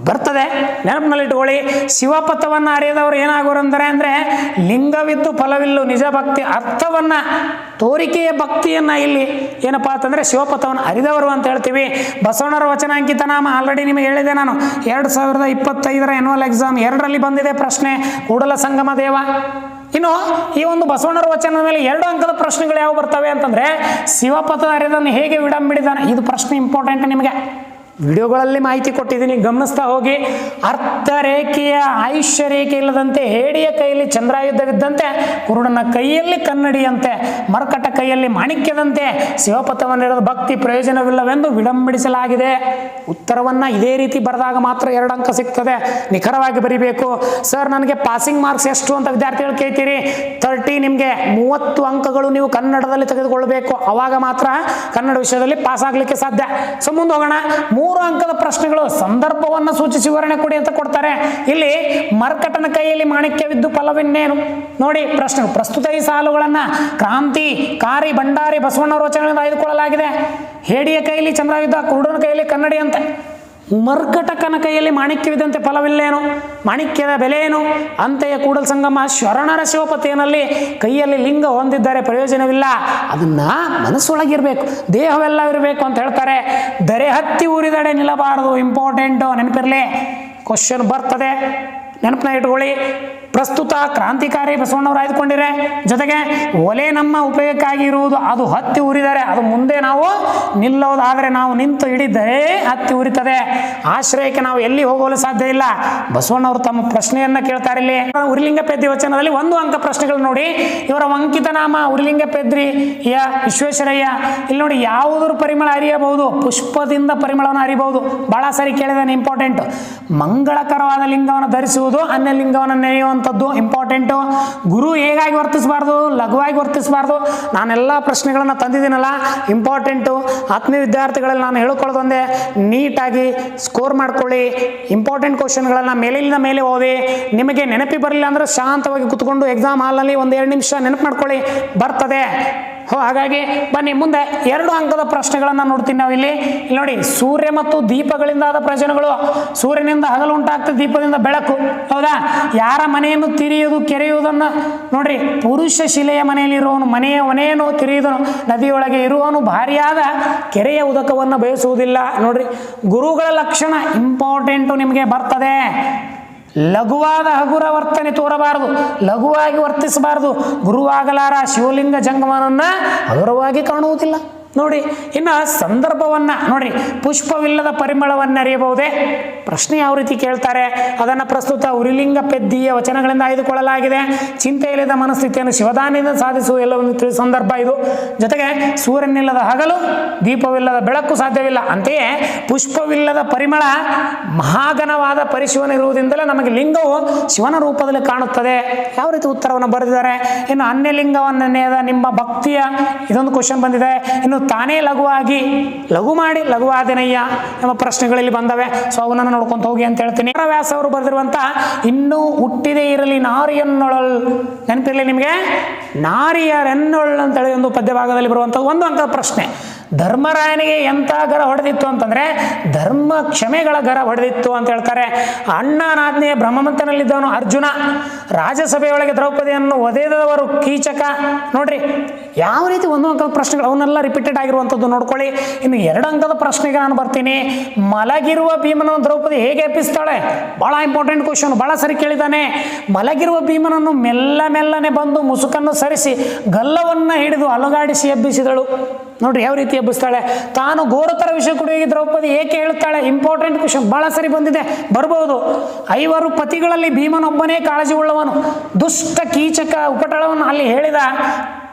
ಬರ್ತದೆ. ನೆನಪಿನಲ್ಲಿ ಇಟ್ಕೊಳ್ಳಿ. ಶಿವಪಥವನ್ನು ಅರಿಯದವರು ಏನಾಗೋರು ಅಂದರೆ ಲಿಂಗವಿದ್ದು ಫಲವಿಲ್ಲು ನಿಜ ಭಕ್ತಿ. ಅರ್ಥವನ್ನ, ತೋರಿಕೆಯ ಭಕ್ತಿಯನ್ನ ಇಲ್ಲಿ ಏನಪ್ಪಾ ಅಂತಂದ್ರೆ ಶಿವಪಥವನ್ನು ಅರಿದವರು ಅಂತ ಹೇಳ್ತೀವಿ. ಬಸವಣ್ಣರ ವಚನಾಂಕಿತ ನಾಮ ಆಲ್ರೆಡಿ ನಿಮಗೆ ಹೇಳಿದೆ ನಾನು. 2025ರ ಎನ್ಯುವಲ್ ಎಕ್ಸಾಮ್ 2ರಲ್ಲಿ ಬಂದಿದೆ ಪ್ರಶ್ನೆ. ಕೂಡಲ ಸಂಗಮ ದೇವ. ಇನ್ನು ಈ ಒಂದು ಬಸವಣ್ಣರ ವಚನದ ಮೇಲೆ 2 ಅಂಕದ ಪ್ರಶ್ನೆಗಳು ಯಾವ ಬರ್ತವೆ ಅಂತಂದ್ರೆ ಶಿವಪಥದ ಅರಿದನ್ನು ಹೇಗೆ ವಿಡಂಬಿಡಿದಾನೆ. ಇದು ಪ್ರಶ್ನೆ ಇಂಪಾರ್ಟೆಂಟ್. ನಿಮಗೆ ವಿಡಿಯೋಗಳಲ್ಲಿ ಮಾಹಿತಿ ಕೊಟ್ಟಿದ್ದೀನಿ, ಗಮನಿಸ್ತಾ ಹೋಗಿ. ಅರ್ಥ ರೇಖೆಯ ಆಯುಷ್ಯ ರೇಖೆ ಇಲ್ಲದಂತೆ ಹೇಡಿಯ ಕೈಯಲ್ಲಿ ಚಂದ್ರಾಯುಧವಿದ್ದಂತೆ, ಕುರುಡನ ಕೈಯಲ್ಲಿ ಕನ್ನಡಿಯಂತೆ, ಮರ್ಕಟ ಕೈಯಲ್ಲಿ ಮಾಣಿಕ್ಯದಂತೆ ಶಿವಪಥವನ್ನಿರದ ಭಕ್ತಿ ಪ್ರಯೋಜನವಿಲ್ಲವೆಂದು ವಿಡಂಬಿಡಿಸಲಾಗಿದೆ. ಉತ್ತರವನ್ನು ಇದೇ ರೀತಿ ಬರೆದಾಗ ಮಾತ್ರ 2 ಅಂಕ ಸಿಗ್ತದೆ. ನಿಖರವಾಗಿ ಬರಿಬೇಕು. ಸರ್ ನನಗೆ ಪಾಸಿಂಗ್ ಮಾರ್ಕ್ಸ್ ಎಷ್ಟು ಅಂತ ವಿದ್ಯಾರ್ಥಿಗಳು ಕೇಳ್ತೀರಿ. 30 ನಿಮಗೆ 30 ಅಂಕಗಳು ನೀವು ಕನ್ನಡದಲ್ಲಿ ತೆಗೆದುಕೊಳ್ಬೇಕು. ಅವಾಗ ಮಾತ್ರ ಕನ್ನಡ ವಿಷಯದಲ್ಲಿ ಪಾಸ್ ಆಗಲಿಕ್ಕೆ ಸಾಧ್ಯ. ಸೊ ಮುಂದೆ ಹೋಗೋಣ. 3 ಅಂಕದ ಪ್ರಶ್ನೆಗಳು ಸಂದರ್ಭವನ್ನು ಸೂಚಿಸಿ ವಿವರಣೆ ಕೊಡಿ ಅಂತ ಕೊಡ್ತಾರೆ. ಇಲ್ಲಿ ಮರ್ಕಟನ ಕೈಯಲ್ಲಿ ಮಾಣಿಕ್ಯವಿದ್ದು ಫಲವೆನ್ನೇನು. ನೋಡಿ ಪ್ರಶ್ನೆ. ಪ್ರಸ್ತುತ ಈ ಸಾಲುಗಳನ್ನ ಕ್ರಾಂತಿ, ಕಾರಿ, ಭಂಡಾರಿ, ಬಸವಣ್ಣವರ ವಚನಗಳಿಂದ ಆಯ್ದುಕೊಳ್ಳಲಾಗಿದೆ. ಹೇಡಿಯ ಕೈಯಲ್ಲಿ ಚಂದ್ರಾಯುಧ, ಕುರುಡನ ಕೈಯಲ್ಲಿ ಕನ್ನಡಿ ಅಂತ. ಮರ್ಕಟಕನ ಕೈಯಲ್ಲಿ ಮಾಣಿಕ್ಯವಿದ್ದಂತೆ ಫಲವಿಲ್ಲೇನು, ಮಾಣಿಕ್ಯದ ಬೆಲೆ ಏನು. ಅಂತೆಯೇ ಕೂಡಲ ಸಂಗಮ ಶರಣರ ಶಿವಪತಿಯಲ್ಲಿ ಕೈಯಲ್ಲಿ ಲಿಂಗ ಹೊಂದಿದ್ದಾರೆ ಪ್ರಯೋಜನವಿಲ್ಲ, ಅದನ್ನ ಮನಸ್ಸೊಳಗಿರ್ಬೇಕು, ದೇಹವೆಲ್ಲ ಇರಬೇಕು ಅಂತ ಹೇಳ್ತಾರೆ. ದರೆ ಹತ್ತಿ ಊರಿದಡೆ ನಿಲ್ಲಬಾರದು. ಇಂಪಾರ್ಟೆಂಟು, ನೆನಪಿರಲಿ. ಕ್ವಶನ್ ಬರ್ತದೆ, ನೆನಪನ್ನ ಇಟ್ಕೊಳ್ಳಿ. ಪ್ರಸ್ತುತ ಕ್ರಾಂತಿಕಾರಿ ಬಸವಣ್ಣವರು ಆಯ್ದುಕೊಂಡಿರೆ, ಜೊತೆಗೆ ಒಲೆ ನಮ್ಮ ಉಪಯೋಗಕ್ಕಾಗಿ ಇರುವುದು, ಅದು ಹತ್ತಿ ಉರಿದರೆ ಅದು ಮುಂದೆ ನಾವು ನಿಲ್ಲೋದಾದರೆ ನಾವು ನಿಂತು ಹಿಡಿದರೆ ಹತ್ತಿ ಉರಿತದೆ, ಆಶ್ರಯಕ್ಕೆ ನಾವು ಎಲ್ಲಿ ಹೋಗಲು ಸಾಧ್ಯ ಇಲ್ಲ. ಬಸವಣ್ಣವರು ತಮ್ಮ ಪ್ರಶ್ನೆಯನ್ನ ಕೇಳ್ತಾರೆ. ಇಲ್ಲಿ ಉರಿಲಿಂಗ ಪೆದ್ರಿ ವಚನದಲ್ಲಿ 1 ಅಂಕ ಪ್ರಶ್ನೆಗಳು ನೋಡಿ. ಇವರ ಅಂಕಿತ ನಾಮ ಉರಿಲಿಂಗ ಪೆದ್ರಿ ವಿಶ್ವೇಶ್ವರಯ್ಯ. ಇಲ್ಲಿ ನೋಡಿ, ಯಾವುದ್ರ ಪರಿಮಳ ಅರಿಯಬಹುದು? ಪುಷ್ಪದಿಂದ ಪರಿಮಳವನ್ನು ಅರಿಯಬಹುದು. ಬಹಳ ಸರಿ ಕೇಳಿದಾನೆ, ಇಂಪಾರ್ಟೆಂಟ್. ಮಂಗಳಕರವಾದ ಲಿಂಗವನ್ನು ಧರಿಸುವುದು, ಅನ್ಯ ಲಿಂಗವನ್ನು ನೆನೆಯುವಂಥದ್ದು ಇಂಪಾರ್ಟೆಂಟು. ಗುರು ಹೇಗಾಗಿ ವರ್ತಿಸಬಾರ್ದು? ಲಘುವಾಗಿ ವರ್ತಿಸಬಾರ್ದು. ನಾನೆಲ್ಲ ಪ್ರಶ್ನೆಗಳನ್ನು ತಂದಿದ್ದೀನಲ್ಲ, ಇಂಪಾರ್ಟೆಂಟು. ಆತ್ಮೀಯ ವಿದ್ಯಾರ್ಥಿಗಳಲ್ಲಿ ನಾನು ಹೇಳ್ಕೊಳ್ಳೋದೊಂದೇ, ನೀಟಾಗಿ ಸ್ಕೋರ್ ಮಾಡ್ಕೊಳ್ಳಿ. ಇಂಪಾರ್ಟೆಂಟ್ ಕ್ವಶನ್ಗಳನ್ನು ಮೇಲಿಂದ ಮೇಲೆ ಓದಿ. ನಿಮಗೆ ನೆನಪಿ ಬರಲಿಲ್ಲ ಅಂದರೆ ಶಾಂತವಾಗಿ ಕುತ್ಕೊಂಡು ಎಕ್ಸಾಮ್ ಹಾಲಲ್ಲಿ 1-2 ನಿಮಿಷ ನೆನಪು ಮಾಡ್ಕೊಳ್ಳಿ, ಬರ್ತದೆ. ಹಾಗಾಗಿ ಬನ್ನಿ ಮುಂದೆ 2 ಅಂಕದ ಪ್ರಶ್ನೆಗಳನ್ನು ನೋಡ್ತೀನಿ ನಾವು ಇಲ್ಲಿ ನೋಡಿ. ಸೂರ್ಯ ಮತ್ತು ದೀಪಗಳಿಂದ ಆದ ಪ್ರಯೋಜನಗಳು. ಸೂರ್ಯನಿಂದ ಹಗಲು ಉಂಟಾಗ್ತದೆ, ದೀಪದಿಂದ ಬೆಳಕು, ಹೌದಾ? ಯಾರ ಮನೆಯನ್ನು ತಿರಿಯುವುದು ಕೆರೆಯುವುದನ್ನು ನೋಡ್ರಿ. ಪುರುಷ ಶಿಲೆಯ ಮನೆಯಲ್ಲಿ ಇರುವವನು ಮನೆಯನ್ನು ತಿರಿಯುವುದನು, ನದಿಯೊಳಗೆ ಇರುವವನು ಭಾರಿಯಾದ ಕೆರೆಯ ಉದಕವನ್ನು ಬಯಸುವುದಿಲ್ಲ. ನೋಡ್ರಿ, ಗುರುಗಳ ಲಕ್ಷಣ ಇಂಪಾರ್ಟೆಂಟು ನಿಮಗೆ ಬರ್ತದೆ. ಲಘುವಾದ ಹಗುರ ವರ್ತನೆ ತೋರಬಾರದು, ಲಘುವಾಗಿ ವರ್ತಿಸಬಾರದು. ಗುರುವಾಗಲಾರ ಶಿವಲಿಂಗ ಜಂಗಮನನ್ನ ಹಗುರವಾಗಿ ಕಾಣುವುದಿಲ್ಲ. ನೋಡಿ, ಇನ್ನು ಸಂದರ್ಭವನ್ನ ನೋಡ್ರಿ. ಪುಷ್ಪವಿಲ್ಲದ ಪರಿಮಳವನ್ನು ಅರಿಯಬಹುದೇ? ಪ್ರಶ್ನೆ ಯಾವ ರೀತಿ ಕೇಳ್ತಾರೆ ಅದನ್ನು ಪ್ರಸ್ತುತ ಉರಿಲಿಂಗ ಪೆದ್ದಿಯ ವಚನಗಳಿಂದ ಆಯ್ದುಕೊಳ್ಳಲಾಗಿದೆ. ಚಿಂತೆ ಇಲ್ಲದ ಮನಸ್ಥಿತಿಯನ್ನು ಶಿವದಾನಿಯಿಂದ ಸಾಧಿಸುವ ಎಲ್ಲವೊಂದು ಸಂದರ್ಭ ಇದು. ಜೊತೆಗೆ ಸೂರ್ಯನಿಲ್ಲದ ಹಗಲು, ದೀಪವಿಲ್ಲದ ಬೆಳಕು ಸಾಧ್ಯವಿಲ್ಲ. ಅಂತೆಯೇ ಪುಷ್ಪವಿಲ್ಲದ ಪರಿಮಳ ಮಹಾಘನವಾದ ಪರಿಶಿವನ ಇರುವುದರಿಂದಲೇ ನಮಗೆ ಲಿಂಗವು ಶಿವನ ರೂಪದಲ್ಲಿ ಕಾಣುತ್ತದೆ. ಯಾವ ರೀತಿ ಉತ್ತರವನ್ನು ಬರೆದಿದ್ದಾರೆ. ಇನ್ನು ಅನ್ಯಲಿಂಗವನ್ನು ನೆನೆಯದ ನಿಮ್ಮ ಭಕ್ತಿಯ ಇದೊಂದು ಕ್ವಶನ್ ಬಂದಿದೆ. ಇನ್ನು ತಾನೇ ಲಘುವಾಗಿ ಲಘು ಮಾಡಿ ಲಘುವಾದಿನಯ್ಯ ಎಂಬ ಪ್ರಶ್ನೆಗಳಲ್ಲಿ ಬಂದವೆ. ಸೊ ಅವನನ್ನು ನೋಡ್ಕೊಂತ ಹೋಗಿ ಅಂತ ಹೇಳ್ತೀನಿ. ವ್ಯಾಸ ಅವರು ಬರೆದಿರುವಂತ ಇನ್ನೂ ಹುಟ್ಟಿದೇ ಇರಲಿ ನಾರಿಯನ್ನೊಳಲ್, ನೆನಪಿರಲಿ ನಿಮಗೆ, ನಾರಿಯರೆನ್ನೊಳ್ ಅಂತೇಳಿ ಒಂದು ಪದ್ಯ ಭಾಗದಲ್ಲಿ ಬರುವಂಥದ್ದು 1 ಅಂಕದ ಪ್ರಶ್ನೆ. ಧರ್ಮರಾಯನಿಗೆ ಎಂಥ ಗರ ಹೊಡೆದಿತ್ತು ಅಂತಂದ್ರೆ ಧರ್ಮ ಕ್ಷಮೆಗಳ ಗರ ಹೊಡೆದಿತ್ತು ಅಂತ ಹೇಳ್ತಾರೆ. ಅಣ್ಣನಾಜ್ಞೆಯ ಬ್ರಹ್ಮಮಂತನಲ್ಲಿದ್ದವನು ಅರ್ಜುನ. ರಾಜಸಭೆಯೊಳಗೆ ದ್ರೌಪದಿಯನ್ನು ಒದೆದವರು ಕೀಚಕ. ನೋಡ್ರಿ, ಯಾವ ರೀತಿ 1 ಅಂಕದ ಪ್ರಶ್ನೆಗಳು, ಅವನ್ನೆಲ್ಲ ರಿಪೀಟೆಡ್ ಆಗಿರುವಂಥದ್ದು ನೋಡ್ಕೊಳ್ಳಿ. ಇನ್ನು 2 ಅಂಕದ ಪ್ರಶ್ನೆಗೆ ನಾನು ಬರ್ತೀನಿ. ಮಲಗಿರುವ ಭೀಮನನ್ನು ದ್ರೌಪದಿ ಹೇಗೆ ಎಬ್ಬಿಸ್ತಾಳೆ? ಬಹಳ ಇಂಪಾರ್ಟೆಂಟ್ ಕ್ವಶನ್, ಬಹಳ ಸರಿ ಕೇಳಿದ್ದಾನೆ. ಮಲಗಿರುವ ಭೀಮನನ್ನು ಮೆಲ್ಲನೆ ಬಂದು ಮುಸುಕನ್ನು ಸರಿಸಿ ಗಲ್ಲವನ್ನು ಹಿಡಿದು ಅಲುಗಾಡಿಸಿ ಎಬ್ಬಿಸಿದಳು. ನೋಡ್ರಿ, ಯಾವ ರೀತಿ ಎಬ್ಬಿಸ್ತಾಳೆ. ತಾನು ಘೋರತರ ವಿಷ ಕುಡಿಯೋಗಿ ದ್ರೌಪದಿ ಏಕೆ ಹೇಳ್ತಾಳೆ? ಇಂಪಾರ್ಟೆಂಟ್ ಕ್ವಶನ್, ಬಹಳ ಸರಿ ಬಂದಿದೆ, ಬರ್ಬೋದು. 5 ಪತಿಗಳಲ್ಲಿ ಭೀಮನೊಬ್ಬನೇ ಕಾಳಜಿ ಉಳ್ಳವನು. ದುಷ್ಟ ಕೀಚಕ ಉಪಟಳವನ್ನು ಅಲ್ಲಿ ಹೇಳಿದ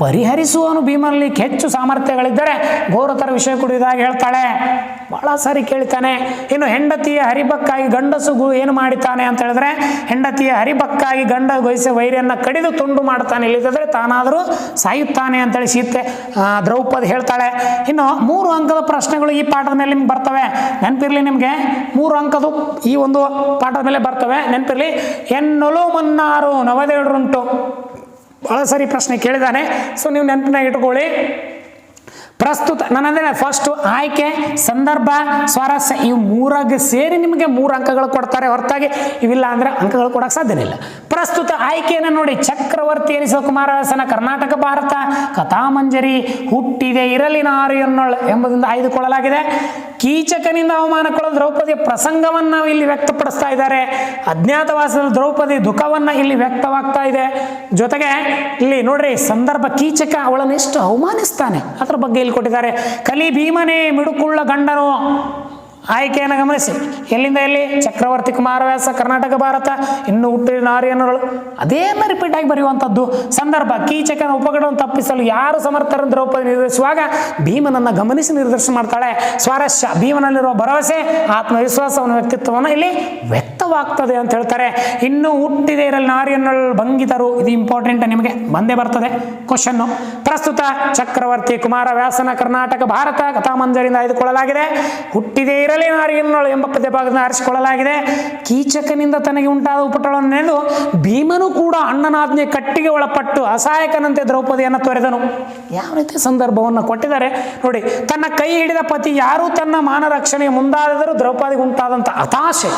ಪರಿಹರಿಸುವವನು ಭೀಮನಲ್ಲಿ ಹೆಚ್ಚು ಸಾಮರ್ಥ್ಯಗಳಿದ್ದರೆ ಘೋರತರ ವಿಷಯ ಕುಡಿಯುವುದಾಗಿ ಹೇಳ್ತಾಳೆ. ಬಹಳ ಸಾರಿ ಕೇಳ್ತಾನೆ. ಇನ್ನು ಹೆಂಡತಿಯ ಹರಿಬಕ್ಕಾಗಿ ಗಂಡಸು ಏನು ಮಾಡಿತಾನೆ ಅಂತ ಹೇಳಿದ್ರೆ, ಹೆಂಡತಿಯ ಹರಿಬಕ್ಕಾಗಿ ಗಂಡ ಗೊಯ್ಸೆ ವೈರಿಯನ್ನ ಕಡಿದು ತುಂಡು ಮಾಡ್ತಾನೆ, ಇಲ್ಲಿದ್ರೆ ತಾನಾದರೂ ಸಾಯುತ್ತಾನೆ ಅಂತೇಳಿ ಸೀತೆ ದ್ರೌಪದಿ ಹೇಳ್ತಾಳೆ. ಇನ್ನು 3 ಅಂಕದ ಪ್ರಶ್ನೆಗಳು ಈ ಪಾಠದ ಮೇಲೆ ನಿಮ್ಗೆ ಬರ್ತವೆ, ನೆನಪಿರ್ಲಿ. ನಿಮಗೆ 3 ಅಂಕದು ಈ ಒಂದು ಪಾಠದ ಮೇಲೆ ಬರ್ತವೆ, ನೆನಪಿರ್ಲಿ. ಎನ್ನೊಲು ಮನ್ನಾರು ನವದೇಳುಂಟು, ಬಹಳ ಸರಿ ಪ್ರಶ್ನೆ ಕೇಳಿದ್ದಾನೆ. ಸೊ ನೀವು ನೆನಪಿನಾಗ ಇಟ್ಕೊಳ್ಳಿ. ಪ್ರಸ್ತುತ ನನ್ನಂದ್ರೆ ಫಸ್ಟ್ ಆಯ್ಕೆ, ಸಂದರ್ಭ, ಸ್ವಾರಸ್ಯ, ಇವು 3ಗೆ ಸೇರಿ ನಿಮಗೆ 3 ಅಂಕಗಳು ಕೊಡ್ತಾರೆ, ಹೊರತಾಗಿ ಇವಿಲ್ಲ ಅಂದ್ರೆ ಅಂಕಗಳು ಕೊಡಕ್ಕೆ ಸಾಧ್ಯನೇ ಇಲ್ಲ. ಪ್ರಸ್ತುತ ಆಯ್ಕೆಯನ್ನು ನೋಡಿ. ಚಕ್ರವರ್ತಿ ಎನಿಸುವ ಕುಮಾರವ್ಯಾಸನ ಕರ್ನಾಟಕ ಭಾರತ ಕಥಾಮಂಜರಿ, ಹುಟ್ಟಿದೆ ಇರಲಿ ನಾರಿಯನ್ನೊಳ್ ಎಂಬುದರಿಂದ ಆಯ್ದುಕೊಳ್ಳಲಾಗಿದೆ. ಕೀಚಕನಿಂದ ಅವಮಾನಕ್ಕೊಳಗಾದ ದ್ರೌಪದಿಯ ಪ್ರಸಂಗವನ್ನು ನಾವು ಇಲ್ಲಿ ವ್ಯಕ್ತಪಡಿಸ್ತಾ ಇದ್ದಾರೆ. ಅಜ್ಞಾತವಾಸದ ದ್ರೌಪದಿ ದುಃಖವನ್ನ ಇಲ್ಲಿ ವ್ಯಕ್ತವಾಗ್ತಾ ಇದೆ. ಜೊತೆಗೆ ಇಲ್ಲಿ ನೋಡ್ರಿ, ಸಂದರ್ಭ, ಕೀಚಕ ಅವಳನ್ನು ಎಷ್ಟು ಅವಮಾನಿಸ್ತಾನೆ ಅದ್ರ ಬಗ್ಗೆ ಇಲ್ಲಿ ಕೊಟ್ಟಿದ್ದಾರೆ. ಕಲಿ ಭೀಮನೇ ಮಿಡುಕುಳ್ಳ ಗಂಡನು. ಆಯ್ಕೆಯನ್ನು ಗಮನಿಸಿ. ಎಲ್ಲಿಂದ ಎಲ್ಲಿ? ಚಕ್ರವರ್ತಿ ಕುಮಾರವ್ಯಾಸ ಕರ್ನಾಟಕ ಭಾರತ, ಇನ್ನು ಹುಟ್ಟಿದ ನಾರಿಯನ್ನೊಳು, ಅದೇನ ರಿಪೀಟ್ ಆಗಿ ಬರೆಯುವಂಥದ್ದು. ಸಂದರ್ಭ, ಕೀಚಕನ ಉಪಗಡವನ್ನು ತಪ್ಪಿಸಲು ಯಾರು ಸಮರ್ಥರ ದ್ರೌಪದಿ ನಿರ್ಧರಿಸುವಾಗ ಭೀಮನನ್ನು ಗಮನಿಸಿ ನಿರ್ದೇಶನ ಮಾಡ್ತಾಳೆ. ಸ್ವಾರಸ್ಯ, ಭೀಮನಲ್ಲಿರುವ ಭರವಸೆ, ಆತ್ಮವಿಶ್ವಾಸವನ್ನು, ವ್ಯಕ್ತಿತ್ವವನ್ನು ಇಲ್ಲಿ ವ್ಯಕ್ತವಾಗ್ತದೆ ಅಂತ ಹೇಳ್ತಾರೆ. ಇನ್ನು ಹುಟ್ಟಿದೆ ಇರಲಿ ನಾರಿಯನ್ನೊಳು ಭಂಗಿತರು, ಇದು ಇಂಪಾರ್ಟೆಂಟ್, ನಿಮಗೆ ಬಂದೇ ಬರ್ತದೆ ಕ್ವಶನ್ನು. ಪ್ರಸ್ತುತ ಚಕ್ರವರ್ತಿ ಕುಮಾರವ್ಯಾಸನ ಕರ್ನಾಟಕ ಭಾರತ ಕಥಾಮಂಜರಿಂದ ಆಯ್ದುಕೊಳ್ಳಲಾಗಿದೆ. ಹುಟ್ಟಿದೆ ಇರಲಿ ನಾರಿಯನ್ನೊಳು ಎಂಬ ಪದ್ಯಭಾಗದಿಂದ ಆರಿಸಿಕೊಳ್ಳಲಾಗಿದೆ. ಕೀಚಕನಿಂದ ತನಗೆ ಉಂಟಾದ ಉಪಟಳವನ್ನು ನೆನೆದು ಭೀಮನು ಕೂಡ ಅಣ್ಣನಾಜ್ಞೆ ಕಟ್ಟಿಗೆ ಒಳಪಟ್ಟು ಅಸಹಾಯಕನಂತೆ ದ್ರೌಪದಿಯನ್ನು ತೊರೆದನು. ಯಾವ ರೀತಿ ಸಂದರ್ಭವನ್ನು ಕೊಟ್ಟಿದ್ದಾರೆ ನೋಡಿ. ತನ್ನ ಕೈ ಹಿಡಿದ ಪತಿ ಯಾರು ತನ್ನ ಮಾನ ರಕ್ಷಣೆಗೆ ಮುಂದಾದರೂ ದ್ರೌಪದಿಗೆ ಉಂಟಾದಂಥ ಹತಾಶೆ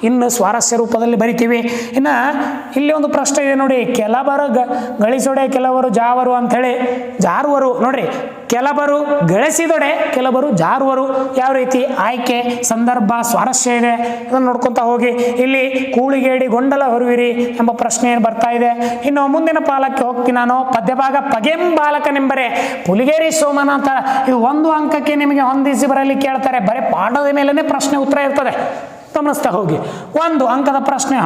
ಇನ್ನು ಸ್ವಾರಸ್ಯ ರೂಪದಲ್ಲಿ ಬರಿತೀವಿ. ಇನ್ನು ಇಲ್ಲಿ ಒಂದು ಪ್ರಶ್ನೆ ಇದೆ ನೋಡಿ, ಕೆಲವರು ಗಳಿಸೊಡೆ ಕೆಲವರು ಜಾವರು ಅಂಥೇಳಿ ಜಾರುವರು. ನೋಡ್ರಿ, ಕೆಲವರು ಗಳಿಸಿದೊಡೆ ಕೆಲವರು ಜಾರುವರು. ಯಾವ ರೀತಿ ಆಯ್ಕೆ, ಸಂದರ್ಭ, ಸ್ವಾರಸ್ಯ ಇದೆ, ಅದನ್ನು ನೋಡ್ಕೊತ ಹೋಗಿ. ಇಲ್ಲಿ ಕೂಳಿಗೇಡಿ ಗೊಂಡಲ ಹೊರುವಿರಿ ಎಂಬ ಪ್ರಶ್ನೆ ಏನು ಬರ್ತಾ ಇದೆ. ಇನ್ನು ಮುಂದಿನ ಪಾಲಕ್ಕೆ ಹೋಗ್ತೀನಿ ನಾನು. ಪದ್ಯಭಾಗ ಪಗೆಂಬಾಲಕನೆಂಬರೆ ಪುಲಿಗೇರಿ ಸೋಮನಾಥ. ಇದು 1 ಅಂಕಕ್ಕೆ ನಿಮಗೆ ಹೊಂದಿಸಿ ಬರಲಿ ಕೇಳ್ತಾರೆ. ಬರೀ ಪಾಠದ ಮೇಲೇ ಪ್ರಶ್ನೆ ಉತ್ತರ ಇರ್ತದೆ, ಗಮನಿಸ್ತಾ ಹೋಗಿ. 1 ಅಂಕದ ಪ್ರಶ್ನೆ.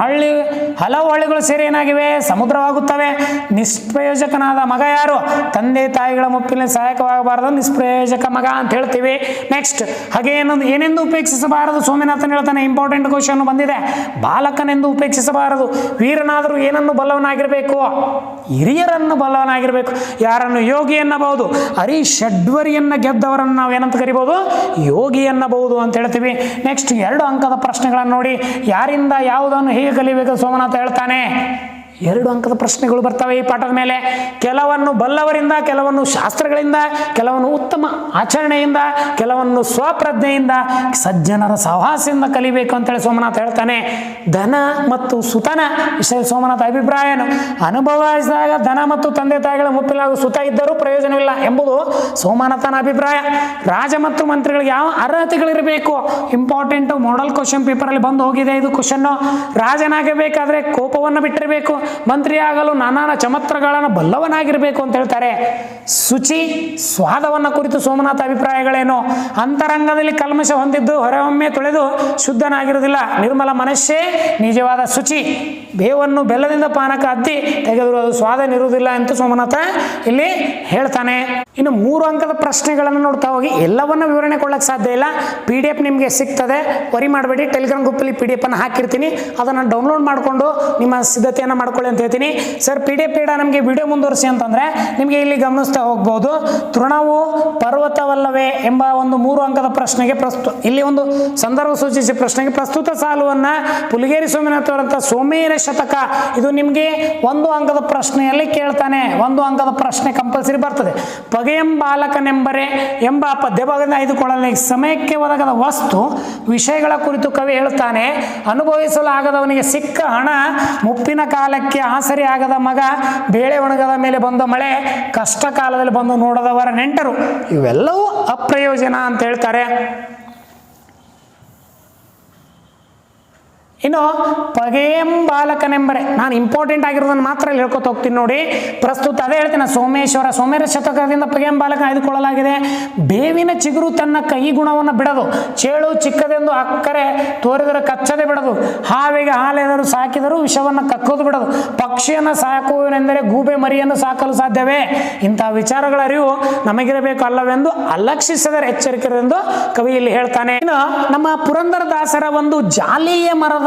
ಹಲವು ಹಳ್ಳಿಗಳು ಸೇರಿ ಏನಾಗಿವೆ, ಸಮುದ್ರವಾಗುತ್ತವೆ. ನಿಷ್ಪ್ರಯೋಜಕನಾದ ಮಗ ಯಾರು, ತಂದೆ ತಾಯಿಗಳ ಮುಪ್ಪಿನಲ್ಲಿ ಸಹಾಯಕವಾಗಬಾರದು ನಿಷ್ಪ್ರಯೋಜಕ ಮಗ ಅಂತ ಹೇಳ್ತೀವಿ. ನೆಕ್ಸ್ಟ್, ಹಾಗೆ ಏನೆಂದು ಉಪೇಕ್ಷಿಸಬಾರದು, ಸೋಮನಾಥನ್ ಹೇಳ್ತಾನೆ. ಇಂಪಾರ್ಟೆಂಟ್ ಕ್ವಶನ್ ಬಂದಿದೆ. ಬಾಲಕನೆಂದು ಉಪೇಕ್ಷಿಸಬಾರದು. ವೀರನಾದರೂ ಏನನ್ನು ಬಲ್ಲವನಾಗಿರಬೇಕು, ಹಿರಿಯರನ್ನು ಬಲ್ಲವನಾಗಿರಬೇಕು. ಯಾರನ್ನು ಯೋಗಿ ಎನ್ನಬಹುದು. ಷಡ್ವರಿಯನ್ನ ಗೆದ್ದವರನ್ನು ನಾವೇನಂತ ಕರಿಬಹುದು, ಯೋಗಿ ಎನ್ನಬಹುದು ಅಂತ ಹೇಳ್ತೀವಿ. ನೆಕ್ಸ್ಟ್ 2 ಅಂಕದ ಪ್ರಶ್ನೆಗಳನ್ನು ನೋಡಿ. ಯಾರಿಂದ ಯಾವುದನ್ನು ಹೇಗೆ ಕಲಿಬೇಕು ಸೋಮನಾಥ ಹೇಳ್ತಾನೆ. 2 ಅಂಕದ ಪ್ರಶ್ನೆಗಳು ಬರ್ತವೆ ಈ ಪಾಠದ ಮೇಲೆ. ಕೆಲವನ್ನು ಬಲ್ಲವರಿಂದ, ಕೆಲವನ್ನು ಶಾಸ್ತ್ರಗಳಿಂದ, ಕೆಲವನ್ನು ಉತ್ತಮ ಆಚರಣೆಯಿಂದ, ಕೆಲವನ್ನು ಸ್ವಪ್ರಜ್ಞೆಯಿಂದ, ಸಜ್ಜನರ ಸಹವಾಸದಿಂದ ಕಲಿಬೇಕು ಅಂತೇಳಿ ಸೋಮನಾಥ ಹೇಳ್ತಾನೆ. ಧನ ಮತ್ತು ಸುತನ ವಿಷಯ ಸೋಮನಾಥ ಅಭಿಪ್ರಾಯನು. ಅನುಭವಿಸಿದಾಗ ಧನ ಮತ್ತು ತಂದೆ ತಾಯಿಗಳ ಮುಪ್ಪಿಲಾಗ ಸುತ ಇದ್ದರೂ ಪ್ರಯೋಜನವಿಲ್ಲ ಎಂಬುದು ಸೋಮನಾಥನ ಅಭಿಪ್ರಾಯ. ರಾಜ ಮತ್ತು ಮಂತ್ರಿಗಳಿಗೆ ಯಾವ ಅರ್ಹತೆಗಳಿರಬೇಕು, ಇಂಪಾರ್ಟೆಂಟ್ ಮಾಡೆಲ್ ಕ್ವಶನ್ ಪೇಪರಲ್ಲಿ ಬಂದು ಹೋಗಿದೆ ಇದು ಕ್ವಶನ್ನು. ರಾಜನಾಗಬೇಕಾದ್ರೆ ಕೋಪವನ್ನು ಬಿಟ್ಟಿರಬೇಕು, ಮಂತ್ರಿ ಆಗಲು ನಾನಾ ಚಮತ್ಕಾರಗಳನ್ನು ಬಲ್ಲವನಾಗಿರಬೇಕು ಅಂತ ಹೇಳ್ತಾರೆ. ಶುಚಿ ಸ್ವಾದವನ್ನು ಕುರಿತು ಸೋಮನಾಥ ಅಭಿಪ್ರಾಯಗಳೇನು. ಅಂತರಂಗದಲ್ಲಿ ಕಲ್ಮಶ ಹೊಂದಿದ್ದು ಹೊರೊಮ್ಮೆ ತೊಳೆದು ಶುದ್ಧನಾಗಿರುವುದಿಲ್ಲ. ನಿರ್ಮಲ ಮನಸ್ಸೇ ನಿಜವಾದ ಶುಚಿ. ಬೇವನ್ನು ಬೆಲ್ಲದಿಂದ ಪಾನಕ ಅದ್ದಿ ತೆಗೆದರೂ ಅದು ಸ್ವಾದನಿರುವುದಿಲ್ಲ ಅಂತ ಸೋಮನಾಥ ಇಲ್ಲಿ ಹೇಳ್ತಾನೆ. ಇನ್ನು 3 ಅಂಕದ ಪ್ರಶ್ನೆಗಳನ್ನು ನೋಡ್ತಾ ಹೋಗಿ. ಎಲ್ಲವನ್ನ ವಿವರಣೆ ಕೊಡಕ್ಕೆ ಸಾಧ್ಯ ಇಲ್ಲ. PDF ನಿಮಗೆ ಸಿಗ್ತದೆ, ವರಿ ಮಾಡಬೇಡಿ. ಟೆಲಿಗ್ರಾಮ್ ಗ್ರೂಪಲ್ಲಿ PDF ಅನ್ನು ಹಾಕಿರ್ತೀನಿ, ಅದನ್ನು ಡೌನ್ಲೋಡ್ ಮಾಡಿಕೊಂಡು ನಿಮ್ಮ ಸಿದ್ಧತೆಯನ್ನು ಮಾಡ್ಕೊಳ್ಳಿ ಅಂತ ಹೇಳ್ತೀನಿ. ಸರ್ PDF ಬೇಡ ನಮಗೆ ವಿಡಿಯೋ ಮುಂದುವರಿಸಿ ಅಂತಂದರೆ ನಿಮಗೆ ಇಲ್ಲಿ ಗಮನಿಸ್ತಾ ಹೋಗ್ಬೋದು. ತೃಣವು ಪರ್ವತವಲ್ಲವೇ ಎಂಬ ಒಂದು 3 ಅಂಕದ ಪ್ರಶ್ನೆಗೆ ಇಲ್ಲಿ ಒಂದು ಸಂದರ್ಭ ಸೂಚಿಸಿ ಪ್ರಶ್ನೆಗೆ ಪ್ರಸ್ತುತ ಸಾಲುವನ್ನು ಪುಲಿಗೇರಿ ಸೋಮನಾಥವರಂತ ಸೋಮೇರ ಶತಕ, ಇದು ನಿಮಗೆ 1 ಅಂಕದ ಪ್ರಶ್ನೆಯಲ್ಲಿ ಕೇಳ್ತಾನೆ. 1 ಅಂಕದ ಪ್ರಶ್ನೆ ಕಂಪಲ್ಸರಿ ಬರ್ತದೆ. ಪಗೆಂಬಾಲಕನೆಂಬರೆ ಎಂಬ ಪದ್ಯಭಾಗದಿಂದ ಆಯ್ದುಕೊಳ್ಳಲು ಸಮಯಕ್ಕೆ ಒದಗದ ವಸ್ತು ವಿಷಯಗಳ ಕುರಿತು ಕವಿ ಹೇಳ್ತಾನೆ. ಅನುಭವಿಸಲು ಆಗದವನಿಗೆ ಸಿಕ್ಕ ಹಣ, ಮುಪ್ಪಿನ ಕಾಲಕ್ಕೆ ಆಸರಿ ಆಗದ ಮಗ, ಬೇಳೆ ಒಣಗದ ಮೇಲೆ ಬಂದ ಮಳೆ, ಕಷ್ಟ ಕಾಲದಲ್ಲಿ ಬಂದು ನೋಡದವರ ನೆಂಟರು, ಇವೆಲ್ಲವೂ ಅಪ್ರಯೋಜನ ಅಂತ ಹೇಳ್ತಾರೆ. ಇನ್ನು ಪಗೆಂಬಾಲಕನೆಂಬರೆ, ನಾನು ಇಂಪಾರ್ಟೆಂಟ್ ಆಗಿರೋದನ್ನು ಮಾತ್ರ ಇಲ್ಲಿ ಹೇಳ್ಕೊತ ಹೋಗ್ತೀನಿ ನೋಡಿ. ಪ್ರಸ್ತುತ ಅದೇ ಹೇಳ್ತೀನಿ, ಸೋಮೇರ ಶತಕದಿಂದ ಪಗೆಂಬಾಲಕ ಆಯ್ದುಕೊಳ್ಳಲಾಗಿದೆ. ಬೇವಿನ ಚಿಗುರು ತನ್ನ ಕೈ ಗುಣವನ್ನು ಬಿಡದು, ಚೇಳು ಚಿಕ್ಕದೆಂದು ಅಕ್ಕರೆ ತೋರಿದರೆ ಕಚ್ಚದೆ ಬಿಡದು, ಹಾವಿಗೆ ಹಾಲೆದರು ಸಾಕಿದರೂ ವಿಷವನ್ನು ಕಕ್ಕೋದು ಬಿಡದು, ಪಕ್ಷಿಯನ್ನು ಸಾಕುವನೆಂದರೆ ಗೂಬೆ ಮರಿಯನ್ನು ಸಾಕಲು ಸಾಧ್ಯವೇ, ಇಂತಹ ವಿಚಾರಗಳ ಅರಿವು ನಮಗಿರಬೇಕು ಅಲ್ಲವೆಂದು ಅಲಕ್ಷಿಸದರೆ ಎಚ್ಚರಿಕೆರೆಂದು ಕವಿ ಇಲ್ಲಿ ಹೇಳ್ತಾನೆ. ಇನ್ನು ನಮ್ಮ ಪುರಂದರದಾಸರ ಒಂದು ಜಾಲಿಯ ಮರದ,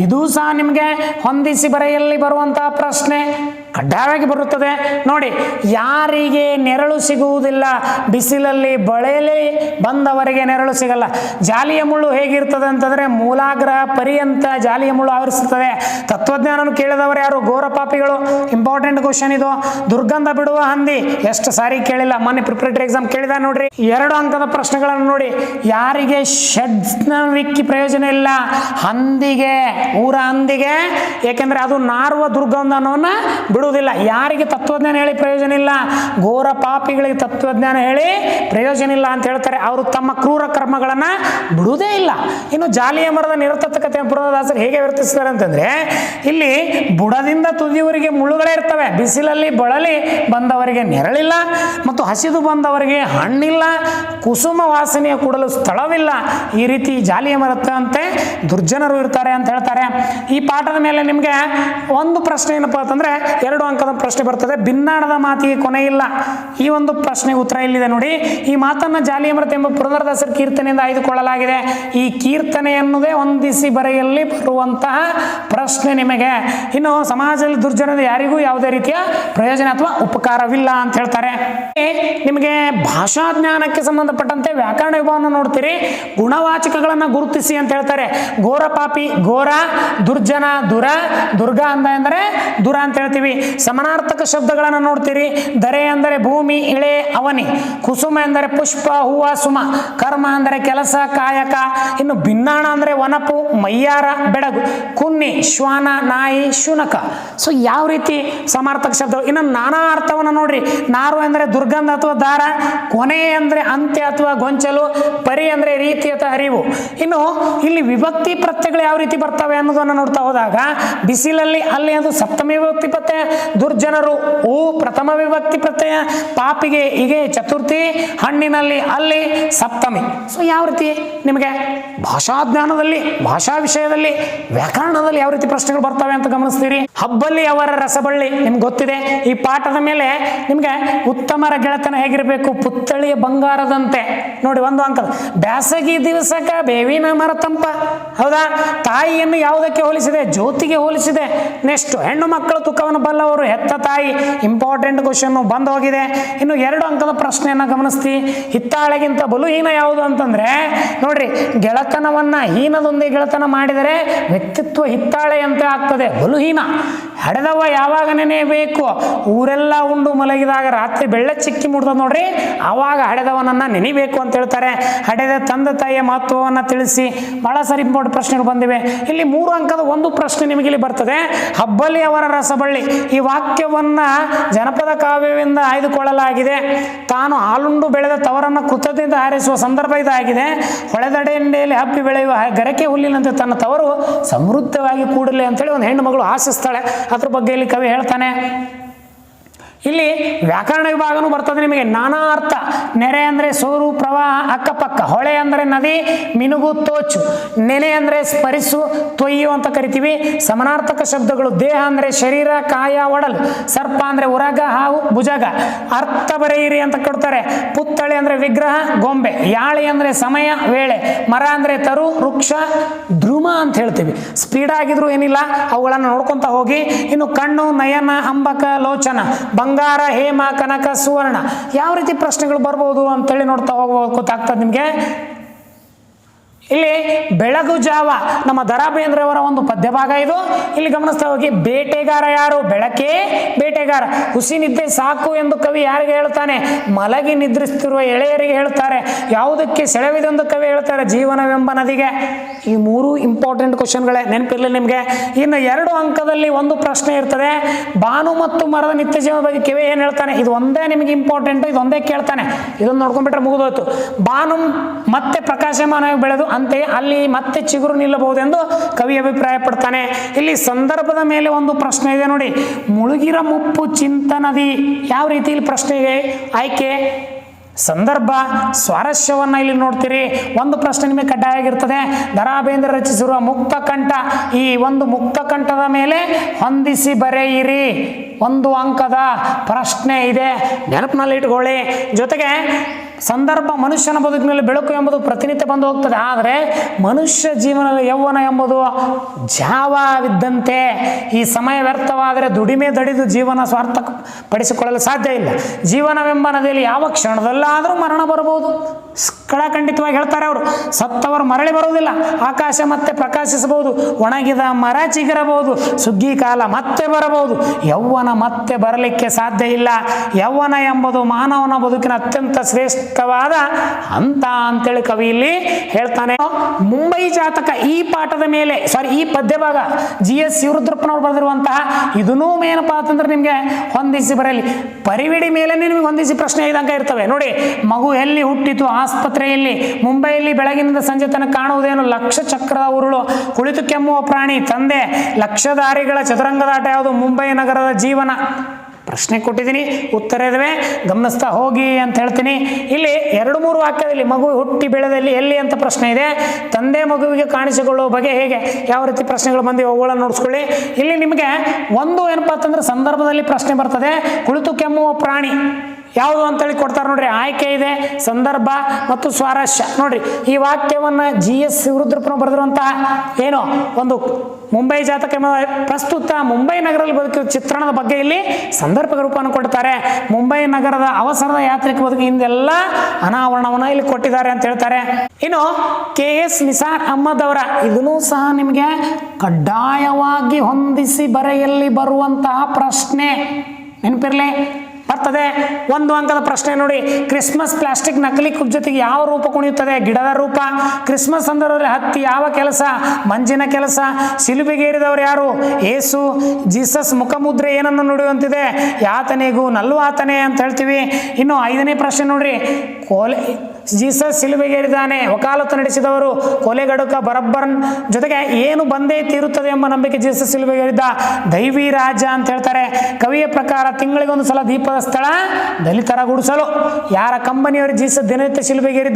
ಇದು ಸಹ ನಿಮಗೆ ಹೊಂದಿಸಿ ಬರೆಯಲ್ಲಿ ಬರುವಂತಹ ಪ್ರಶ್ನೆ ಕಡ್ಡಾಯವಾಗಿ ಬರುತ್ತದೆ ನೋಡಿ. ಯಾರಿಗೆ ನೆರಳು ಸಿಗುವುದಿಲ್ಲ, ಬಿಸಿಲಲ್ಲಿ ಬಳೆಯಲ್ಲಿ ಬಂದವರಿಗೆ ನೆರಳು ಸಿಗಲ್ಲ. ಜಾಲಿಯ ಮುಳ್ಳು ಹೇಗಿರ್ತದೆ ಅಂತಂದ್ರೆ ಮೂಲಾಗ್ರಹ ಪರ್ಯಂತ ಜಾಲಿಯ ಮುಳ್ಳು ಆವರಿಸುತ್ತದೆ. ತತ್ವಜ್ಞಾನವನ್ನು ಕೇಳಿದವರು ಯಾರು, ಘೋರ ಪಾಪಿಗಳು. ಇಂಪಾರ್ಟೆಂಟ್ ಕ್ವಶನ್ ಇದು. ದುರ್ಗಂಧ ಬಿಡುವ ಹಂದಿ, ಎಷ್ಟು ಸಾರಿ ಕೇಳಿಲ್ಲ, ಮೊನ್ನೆ ಪ್ರಿಪರೇಟರಿ ಎಕ್ಸಾಮ್ ಕೇಳಿದ ನೋಡ್ರಿ. 2 ಅಂಕದ ಪ್ರಶ್ನೆಗಳನ್ನು ನೋಡಿ. ಯಾರಿಗೆ ಷಡ್ವಿಕ್ಕಿ ಪ್ರಯೋಜನ ಇಲ್ಲ, ಹಂದಿಗೆ, ಊರ ಹಂದಿಗೆ, ಏಕೆಂದ್ರೆ ಅದು ನಾರುವ ದುರ್ಗಂಧನವನ್ನ ಬಿಡುವುದಿಲ್ಲ. ಯಾರಿಗೆ ತತ್ವಜ್ಞಾನ ಹೇಳಿ ಪ್ರಯೋಜನ ಇಲ್ಲ, ಘೋರ ಪಾಪಿಗಳಿಗೆ ತತ್ವಜ್ಞಾನ ಹೇಳಿ ಪ್ರಯೋಜನ ಇಲ್ಲ ಅಂತ ಹೇಳ್ತಾರೆ. ಅವರು ತಮ್ಮ ಕ್ರೂರ ಕರ್ಮಗಳನ್ನ ಬಿಡುವುದೇ ಇಲ್ಲ. ಇನ್ನು ಜಾಲಿಯ ಮರದ ನಿರರ್ಥಕತೆ ಪುರಂದರದಾಸರು ಹೇಗೆ ವರ್ತಿಸ್ತಾರೆ ಅಂತಂದ್ರೆ, ಇಲ್ಲಿ ಬುಡದಿಂದ ತುದಿಯವರಿಗೆ ಮುಳ್ಳುಗಳೇ ಇರ್ತವೆ, ಬಿಸಿಲಲ್ಲಿ ಬಳಲಿ ಬಂದವರಿಗೆ ನೆರಳಿಲ್ಲ, ಮತ್ತು ಹಸಿದು ಬಂದವರಿಗೆ ಹಣ್ಣಿಲ್ಲ, ಕುಸುಮ ವಾಸನೆಯ ಕೂಡಲು ಸ್ಥಳವಿಲ್ಲ. ಈ ರೀತಿ ಜಾಲಿಯ ಮರದಂತೆ ದುರ್ಜನರು ಇರ್ತಾರೆ ಅಂತ ಹೇಳ್ತಾರೆ. ಈ ಪಾಠದ ಮೇಲೆ ನಿಮಗೆ ಒಂದು ಪ್ರಶ್ನೆ ಏನಪ್ಪಾ ಅಂತಂದ್ರೆ 2 ಅಂಕದ ಪ್ರಶ್ನೆ ಬರ್ತದೆ. ಭಿನ್ನಾಣದ ಮಾತಿಗೆ ಕೊನೆ ಇಲ್ಲ. ಈ ಒಂದು ಪ್ರಶ್ನೆಗೆ ಉತ್ತರ ಇಲ್ಲಿದೆ ನೋಡಿ. ಈ ಮಾತನ್ನ ಜಾಲಿಯ ಮರತೆ ಎಂಬ ಪುರಂದರದಾಸರ ಕೀರ್ತನೆಯಿಂದ ಆಯ್ದುಕೊಳ್ಳಲಾಗಿದೆ. ಈ ಕೀರ್ತನೆ ಎನ್ನುವುದೇ ಹೊಂದಿಸಿ ಬರೆಯಲ್ಲಿ ಬರುವಂತಹ ಪ್ರಶ್ನೆ ನಿಮಗೆ. ಇನ್ನು ಸಮಾಜದಲ್ಲಿ ದುರ್ಜನದ ಯಾರಿಗೂ ಯಾವುದೇ ರೀತಿಯ ಪ್ರಯೋಜನ ಅಥವಾ ಉಪಕಾರವಿಲ್ಲ ಅಂತ ಹೇಳ್ತಾರೆ. ನಿಮಗೆ ಭಾಷಾ ಜ್ಞಾನಕ್ಕೆ ಸಂಬಂಧಪಟ್ಟಂತೆ ವ್ಯಾಕರಣ ವಿಭಾಗವನ್ನು ನೋಡ್ತೀರಿ. ಗುಣವಾಚಕಗಳನ್ನ ಗುರುತಿಸಿ ಅಂತ ಹೇಳ್ತಾರೆ. ಘೋರ ಪಾಪಿ ಘೋರ, ದುರ್ಜನ ದುರ, ದುರ್ಗ ಅಂತ ಅಂದರೆ ದುರ ಅಂತ ಹೇಳ್ತೀವಿ. ಸಮಾನಾರ್ಥಕ ಶಬ್ದಗಳನ್ನು ನೋಡ್ತೀರಿ. ಧರೆ ಅಂದರೆ ಭೂಮಿ, ಇಳೆ ಅವನಿ. ಕುಸುಮ ಎಂದರೆ ಪುಷ್ಪ, ಹೂವ, ಸುಮ. ಕರ್ಮ ಅಂದರೆ ಕೆಲಸ, ಕಾಯಕ. ಇನ್ನು ಭಿನ್ನಾಣ ಅಂದರೆ ವನಪು, ಮಯ್ಯಾರ, ಬೆಡಗು. ಕುನ್ನಿ, ಶ್ವಾನ, ನಾಯಿ, ಶುನಕ. ಸೊ ಯಾವ ರೀತಿ ಸಮಾನಾರ್ಥಕ ಶಬ್ದ. ಇನ್ನು ನಾನಾ ಅರ್ಥವನ್ನು ನೋಡ್ರಿ. ನಾರು ಅಂದರೆ ದುರ್ಗಂಧ ಅಥವಾ ದಾರ. ಕೊನೆ ಅಂದರೆ ಅಂತ್ಯ ಅಥವಾ ಗೊಂಚಲು. ಪರಿ ಅಂದರೆ ರೀತಿ ಅಥವಾ ಹರಿವು. ಇನ್ನು ಇಲ್ಲಿ ವಿಭಕ್ತಿ ಪ್ರತ್ಯಯಗಳು ಯಾವ ರೀತಿ ಬರ್ತವೆ ಅನ್ನೋದನ್ನು ನೋಡ್ತಾ ಹೋದಾಗ ಬಿಸಿಲಲ್ಲಿ ಅಲ್ಲಿ ಅದು ಸಪ್ತಮಿ ವಿಭಕ್ತಿ ಪ್ರತ್ಯಯ. ದುರ್ಜನರು ಊ ಪ್ರಥಮ ವಿಭಕ್ತಿ ಪ್ರತ್ಯಯ. ಪಾಪಿಗೆ ಹೀಗೆ ಚತುರ್ಥಿ. ಹಣ್ಣಿನಲ್ಲಿ ಅಲ್ಲಿ ಸಪ್ತಮಿ. ಸೊ ಯಾವ ರೀತಿ ನಿಮಗೆ ಭಾಷಾಜ್ಞಾನದಲ್ಲಿ, ಭಾಷಾ ವಿಷಯದಲ್ಲಿ, ವ್ಯಾಕರಣದಲ್ಲಿ ಯಾವ ರೀತಿ ಪ್ರಶ್ನೆಗಳು ಬರ್ತವೆ ಅಂತ ಗಮನಿಸ್ತೀರಿ. ಹಬ್ಬಲ್ಲಿ ಅವರ ರಸಬಳ್ಳಿ ನಿಮ್ಗೆ ಗೊತ್ತಿದೆ. ಈ ಪಾಠದ ಮೇಲೆ ನಿಮಗೆ ಉತ್ತಮರ ಗೆಳೆತನ ಹೇಗಿರಬೇಕು, ಪುತ್ಥಳಿಯ ಬಂಗಾರದಂತೆ. ನೋಡಿ ಒಂದು ಅಂಕ. ಬ್ಯಾಸಗಿ ದಿವಸಕ ಬೇವಿನ ಮರ ತಂಪ. ಹೌದಾ? ತಾಯಿಯನ್ನು ಯಾವುದಕ್ಕೆ ಹೋಲಿಸಿದೆ? ಜ್ಯೋತಿಗೆ ಹೋಲಿಸಿದೆ. ನೆಕ್ಸ್ಟ್ ಹೆಣ್ಣು ಮಕ್ಕಳು ತೂಕವನ್ನು ಬಲ್ಲವರು, ಹೆತ್ತ ತಾಯಿ. ಇಂಪಾರ್ಟೆಂಟ್ ಕ್ವಶನ್ ಬಂದು ಹೋಗಿದೆ. ಇನ್ನು 2 ಅಂಕದ ಪ್ರಶ್ನೆಯನ್ನು ಗಮನಿಸ್ತಿ. ಹಿತ್ತಾಳೆಗಿಂತ ಬಲುಹೀನ ಯಾವುದು ಅಂತಂದ್ರೆ ನೋಡ್ರಿ, ಗೆಳತನವನ್ನ ಹೀನದೊಂದಿಗೆ ಗೆಳತನ ಮಾಡಿದರೆ ವ್ಯಕ್ತಿತ್ವ ಹಿತ್ತಾಳೆಯಂತೆ ಆಗ್ತದೆ, ಬಲುಹೀನ. ಹಡೆದವ ಯಾವಾಗ ನೆನೆಯಬೇಕು? ಊರೆಲ್ಲ ಉಂಡು ಮಲಗಿದಾಗ ರಾತ್ರಿ ಬೆಳ್ಳ ಚಿಕ್ಕಿ ಮುಡ್ತದ ನೋಡ್ರಿ, ಆವಾಗ ಹಡೆದವನನ್ನ ನೆನಿಬೇಕು ಅಂತ ಹೇಳ್ತಾರೆ. ಹಡೆದ ತಂದೆ ತಾಯಿಯ ಮಹತ್ವವನ್ನು ತಿಳಿಸಿ. ಬಹಳ ಸಾರಿ ಇಂಪಾರ್ಟೆಂಟ್ ಪ್ರಶ್ನೆಗಳು ಬಂದಿವೆ. ಇಲ್ಲಿ 3 ಅಂಕದ ಒಂದು ಪ್ರಶ್ನೆ ನಿಮಗೆ ಇಲ್ಲಿ ಬರ್ತದೆ. ಹಬ್ಬಲಿ ಅವರ ರಸಬಳ್ಳಿ. ಈ ವಾಕ್ಯವನ್ನ ಜನಪದ ಕಾವ್ಯದಿಂದ ಆಯ್ದುಕೊಳ್ಳಲಾಗಿದೆ. ತಾನು ಹಾಲುಂಡು ಬೆಳೆದ ತವರನ್ನು ಕೃತಜ್ಞತೆ ಹಾರಿಸುವ ಸಂದರ್ಭ ಇದಾಗಿದೆ. ಹೊಳೆದಡೆಯಲ್ಲಿ ಹಬ್ಬಿ ಬೆಳೆಯುವ ಗರಕೆ ಹುಲ್ಲಿನಂತೆ ತನ್ನ ತವರು ಸಮೃದ್ಧವಾಗಿ ಕೂಡಲಿ ಅಂತೇಳಿ ಒಂದು ಹೆಣ್ಣು ಮಗಳು ಆಶಿಸ್ತಾಳೆ. ಅದ್ರ ಬಗ್ಗೆ ಇಲ್ಲಿ ಕವಿ ಹೇಳ್ತಾನೆ. ಇಲ್ಲಿ ವ್ಯಾಕರಣ ವಿಭಾಗನೂ ಬರ್ತದೆ ನಿಮಗೆ. ನಾನಾ ಅರ್ಥ. ನೆರೆ ಅಂದರೆ ಸೋರು, ಪ್ರವಾಹ, ಅಕ್ಕಪಕ್ಕ. ಹೊಳೆ ಅಂದರೆ ನದಿ, ಮಿನುಗು, ತೋಚು. ನೆನೆ ಅಂದರೆ ಸ್ಮರಿಸು, ತೊಯ್ಯು ಅಂತ ಕರಿತೀವಿ. ಸಮಾನಾರ್ಥಕ ಶಬ್ದಗಳು. ದೇಹ ಅಂದರೆ ಶರೀರ, ಕಾಯ, ಒಡಲು. ಸರ್ಪ ಅಂದರೆ ಉರಗ, ಹಾವು, ಭುಜಗ. ಅರ್ಥ ಬರೆಯಿರಿ ಅಂತ ಕೊಡ್ತಾರೆ. ಪುತ್ಥಳಿ ಅಂದರೆ ವಿಗ್ರಹ, ಗೊಂಬೆ. ಯಾಳಿ ಅಂದರೆ ಸಮಯ, ವೇಳೆ. ಮರ ಅಂದರೆ ತರು, ವೃಕ್ಷ, ಧ್ರುವ ಅಂತ ಹೇಳ್ತೀವಿ. ಸ್ಪೀಡ್ ಆಗಿದ್ರು ಏನಿಲ್ಲ, ಅವುಗಳನ್ನು ನೋಡ್ಕೊಂತ ಹೋಗಿ. ಇನ್ನು ಕಣ್ಣು, ನಯನ, ಅಂಬಕ, ಲೋಚನ. ಬಂಗಾರ, ಹೇಮ, ಕನಕ, ಸುವರ್ಣ. ಯಾವ ರೀತಿ ಪ್ರಶ್ನೆಗಳು ಬರ್ಬೋದು ಅಂತೇಳಿ ನೋಡ್ತಾ ಹೋಗ್ಬೋದು, ಗೊತ್ತಾಗ್ತದೆ ನಿಮಗೆ. ಇಲ್ಲಿ ಬೆಳಗು ಜಾವ ನಮ್ಮ ದ ರಾ ಬೇಂದ್ರೆಯವರ ಒಂದು ಪದ್ಯ ಭಾಗ ಇದು. ಇಲ್ಲಿ ಗಮನಿಸ್ತಾ ಹೋಗಿ. ಬೇಟೆಗಾರ ಯಾರು? ಬೆಳಕೇ ಬೇಟೆಗಾರ. ಹುಸಿ ನಿದ್ದೆ ಸಾಕು ಎಂದು ಕವಿ ಯಾರಿಗೆ ಹೇಳ್ತಾನೆ? ಮಲಗಿ ನಿದ್ರಿಸ್ತಿರುವ ಎಳೆಯರಿಗೆ ಹೇಳ್ತಾರೆ. ಯಾವುದಕ್ಕೆ ಸೆಳೆವಿದೆ ಎಂದು ಕವಿ ಹೇಳ್ತಾರೆ? ಜೀವನವೆಂಬ ನದಿಗೆ. ಈ 3 ಇಂಪಾರ್ಟೆಂಟ್ ಕ್ವಶನ್ಗಳೇ, ನೆನಪಿರಲಿ ನಿಮಗೆ. ಇನ್ನು 2 ಅಂಕದಲ್ಲಿ ಒಂದು ಪ್ರಶ್ನೆ ಇರ್ತದೆ. ಬಾನು ಮತ್ತು ಮರದ ನಿತ್ಯ ಜೀವನ ಬಗ್ಗೆ ಕವಿ ಏನು ಹೇಳ್ತಾನೆ? ಇದು ಒಂದೇ ನಿಮಗೆ ಇಂಪಾರ್ಟೆಂಟ್, ಇದೊಂದೇ ಕೇಳ್ತಾನೆ. ಇದನ್ನು ನೋಡ್ಕೊಂಡ್ಬಿಟ್ರೆ ಮುಗಿದೋಯ್ತು. ಬಾನು ಮತ್ತೆ ಪ್ರಕಾಶಮಾನವಾಗಿ ಬೆಳೆದು ಅಂತೆಯೇ ಅಲ್ಲಿ ಮತ್ತೆ ಚಿಗುರು ನಿಲ್ಲಬಹುದೆಂದು ಕವಿ ಅಭಿಪ್ರಾಯ ಪಡ್ತಾನೆ. ಇಲ್ಲಿ ಸಂದರ್ಭದ ಮೇಲೆ ಒಂದು ಪ್ರಶ್ನೆ ಇದೆ ನೋಡಿ. ಮುಳುಗಿರ ಮುಪ್ಪು ಚಿಂತನದಿ. ಯಾವ ರೀತಿ ಇಲ್ಲಿ ಪ್ರಶ್ನೆಗೆ ಆಯ್ಕೆ? ಸಂದರ್ಭ, ಸ್ವಾರಸ್ಯವನ್ನ ಇಲ್ಲಿ ನೋಡ್ತೀರಿ. ಒಂದು ಪ್ರಶ್ನೆ ನಿಮಗೆ ಕಡ್ಡಾಯ ಆಗಿರ್ತದೆ. ದ ರಾ ಬೇಂದ್ರೆ ರಚಿಸಿರುವ ಮುಕ್ತ ಕಂಠ. ಈ ಒಂದು ಮುಕ್ತ ಕಂಠದ ಮೇಲೆ ಹೊಂದಿಸಿ ಬರೆಯಿರಿ. 1 ಅಂಕದ ಪ್ರಶ್ನೆ ಇದೆ, ನೆನಪಿನಲ್ಲಿ ಇಟ್ಕೊಳ್ಳಿ. ಜೊತೆಗೆ ಸಂದರ್ಭ ಮನುಷ್ಯನ ಬದುಕಿನಲ್ಲಿ ಬೆಳಕು ಎಂಬುದು ಪ್ರತಿನಿತ್ಯ ಬಂದು ಹೋಗ್ತದೆ. ಆದರೆ ಮನುಷ್ಯ ಜೀವನದಲ್ಲಿ ಯೌವನ ಎಂಬುದು ಜಾವವಿದ್ದಂತೆ. ಈ ಸಮಯ ವ್ಯರ್ಥವಾದರೆ ದುಡಿಮೆ ದಡಿದು ಜೀವನ ಸ್ವಾರ್ಥ ಪಡಿಸಿಕೊಳ್ಳಲು ಸಾಧ್ಯ ಇಲ್ಲ. ಜೀವನವೆಂಬ ನದಿಯಲ್ಲಿ ಯಾವ ಕ್ಷಣದಲ್ಲಾದರೂ ಮರಣ ಬರಬಹುದು. ಖಂಡಿತವಾಗಿ ಹೇಳ್ತಾರೆ ಅವರು. ಸತ್ತವರು ಮರಳಿ ಬರುವುದಿಲ್ಲ. ಆಕಾಶ ಮತ್ತೆ ಪ್ರಕಾಶಿಸಬಹುದು. ಒಣಗಿದ ಮರ ಚಿಗುರಬಹುದು. ಸುಗ್ಗಿ ಕಾಲ ಮತ್ತೆ ಬರಬಹುದು. ಯೌವನ ಮತ್ತೆ ಬರಲಿಕ್ಕೆ ಸಾಧ್ಯ ಇಲ್ಲ. ಯೌವನ ಎಂಬುದು ಮಾನವನ ಬದುಕಿನ ಅತ್ಯಂತ ಶ್ರೇಷ್ಠವಾದ ಹಂತ ಅಂತೇಳಿ ಕವಿ ಇಲ್ಲಿ ಹೇಳ್ತಾನೆ. ಮುಂಬೈ ಜಾತಕ ಈ ಪಾಠದ ಮೇಲೆ ಈ ಪದ್ಯ ಭಾಗ GS ಶಿವರುದ್ರಪ್ಪನವರು ಬರೆದಿರುವಂತಹ ಇದನ್ನೂ ಏನಪ್ಪಾ ಅಂತಂದ್ರೆ ನಿಮಗೆ ಹೊಂದಿಸಿ ಬರಲಿ. ಪರಿವಿಡಿ ಮೇಲೆ ನಿಮಗೆ ಹೊಂದಿಸಿ ಪ್ರಶ್ನೆ 5 ಅಂಕ ಇರ್ತವೆ ನೋಡಿ. ಮಗು ಎಲ್ಲಿ ಹುಟ್ಟಿತು? ಆಸ್ಪತ್ರೆಯಲ್ಲಿ. ಮುಂಬೈಯಲ್ಲಿ ಬೆಳಗಿನಿಂದ ಸಂಜೆ ತನಕ ಕಾಣುವುದೇನು? ಲಕ್ಷ ಚಕ್ರದ ಉರುಳು. ಕುಳಿತು ಕೆಮ್ಮುವ ಪ್ರಾಣಿ ತಂದೆ. ಲಕ್ಷಧಾರಿಗಳ ಚದುರಂಗದಾಟ ಯಾವುದು? ಮುಂಬೈ ನಗರದ ಜೀವನ. ಪ್ರಶ್ನೆ ಕೊಟ್ಟಿದ್ದೀನಿ, ಉತ್ತರ ಇದಾವೆ, ಗಮನಿಸ್ತಾ ಹೋಗಿ ಅಂತ ಹೇಳ್ತೀನಿ. ಇಲ್ಲಿ 2-3 ವಾಕ್ಯದಲ್ಲಿ ಮಗು ಹುಟ್ಟಿ ಬೆಳೆದಲ್ಲಿ ಎಲ್ಲಿ ಅಂತ ಪ್ರಶ್ನೆ ಇದೆ. ತಂದೆ ಮಗುವಿಗೆ ಕಾಣಿಸಿಕೊಳ್ಳುವ ಬಗೆ ಹೇಗೆ? ಯಾವ ರೀತಿ ಪ್ರಶ್ನೆಗಳು ಬಂದಿವೆ ಅವುಗಳನ್ನು ನೋಡಿಸ್ಕೊಳ್ಳಿ. ಇಲ್ಲಿ ನಿಮಗೆ ಒಂದು ಏನಪ್ಪಾ ಅಂತಂದ್ರೆ ಸಂದರ್ಭದಲ್ಲಿ ಪ್ರಶ್ನೆ ಬರ್ತದೆ. ಕುಳಿತು ಕೆಮ್ಮುವ ಪ್ರಾಣಿ ಯಾವುದು ಅಂತೇಳಿ ಕೊಡ್ತಾರೆ ನೋಡ್ರಿ. ಆಯ್ಕೆ ಇದೆ, ಸಂದರ್ಭ ಮತ್ತು ಸ್ವಾರಸ್ಯ. ನೋಡ್ರಿ ಈ ವಾಕ್ಯವನ್ನು GS ಶಿವರುದ್ರಪ್ಪನ ಬರೆದಿರುವಂತಹ ಏನೋ ಒಂದು ಮುಂಬೈ ಜಾತಕ ಎಂಬ ಪ್ರಸ್ತುತ ಮುಂಬೈ ನಗರದಲ್ಲಿ ಬದುಕಿದ ಚಿತ್ರಣದ ಬಗ್ಗೆ ಇಲ್ಲಿ ಸಂದರ್ಭ ರೂಪವನ್ನು ಕೊಡ್ತಾರೆ. ಮುಂಬೈ ನಗರದ ಅವಸರದ ಯಾತ್ರಿಕ ಬದುಕು ಹಿಂದೆಲ್ಲ ಅನಾವರಣವನ್ನು ಇಲ್ಲಿ ಕೊಟ್ಟಿದ್ದಾರೆ ಅಂತ ಹೇಳ್ತಾರೆ. ಇನ್ನು KS ನಿಸಾರ್ ಅಹ್ಮದ್ ಅವರ ಇದನ್ನು ಸಹ ನಿಮಗೆ ಕಡ್ಡಾಯವಾಗಿ ಹೊಂದಿಸಿ ಬರೆಯಲ್ಲಿ ಬರುವಂತಹ ಪ್ರಶ್ನೆ ನೆನಪಿರಲಿ, ಬರ್ತದೆ. 1 ಅಂಕದ ಪ್ರಶ್ನೆ ನೋಡಿ. ಕ್ರಿಸ್ಮಸ್ ಪ್ಲಾಸ್ಟಿಕ್ ನಕಲಿ ಕುಬ್ಜತೆಗೆ ಯಾವ ರೂಪ ಕುಣಿಯುತ್ತದೆ? ಗಿಡದ ರೂಪ. ಕ್ರಿಸ್ಮಸ್ ಸಂದರ್ಭದಲ್ಲಿ ಹತ್ತಿ ಯಾವ ಕೆಲಸ? ಮಂಜಿನ ಕೆಲಸ. ಶಿಲುಬೆಗೇರಿದವರು ಯಾರು? ಏಸು. ಜೀಸಸ್ ಮುಖಮುದ್ರೆ ಏನನ್ನು ನುಡಿಯುವಂತಿದೆ? ಯಾತನೆಗೂ ನಲ್ವಾತನೆ ಅಂತ ಹೇಳ್ತೀವಿ. ಇನ್ನು 5ನೇ ಪ್ರಶ್ನೆ ನೋಡ್ರಿ. ಜೀಸಸ್ ಶಿಲುಬೆಗೇರಿದ್ದಾನೆ, ವಕಾಲತ್ತು ನಡೆಸಿದವರು ಕೊಲೆಗಡುಕ ಬರಬ್ಬರನ್ ಜೊತೆಗೆ ಏನು ಬಂದೇ ತೀರುತ್ತದೆ ಎಂಬ ನಂಬಿಕೆ ಜೀಸಸ್ ಶಿಲುಬೆಗೇರಿದ್ದ ದೈವಿ ರಾಜ ಅಂತ ಹೇಳ್ತಾರೆ. ಕವಿಯ ಪ್ರಕಾರ ತಿಂಗಳಿಗೊಂದು ಸಲ ದೀಪದ ಸ್ಥಳ ದಲಿತರ ಗುಡಿಸಲು. ಯಾರ ಕಂಪನಿಯವರು ಜೀಸಸ್ ದಿನನಿತ್ಯ ಶಿಲುಬೆಗೇರಿದ್ದ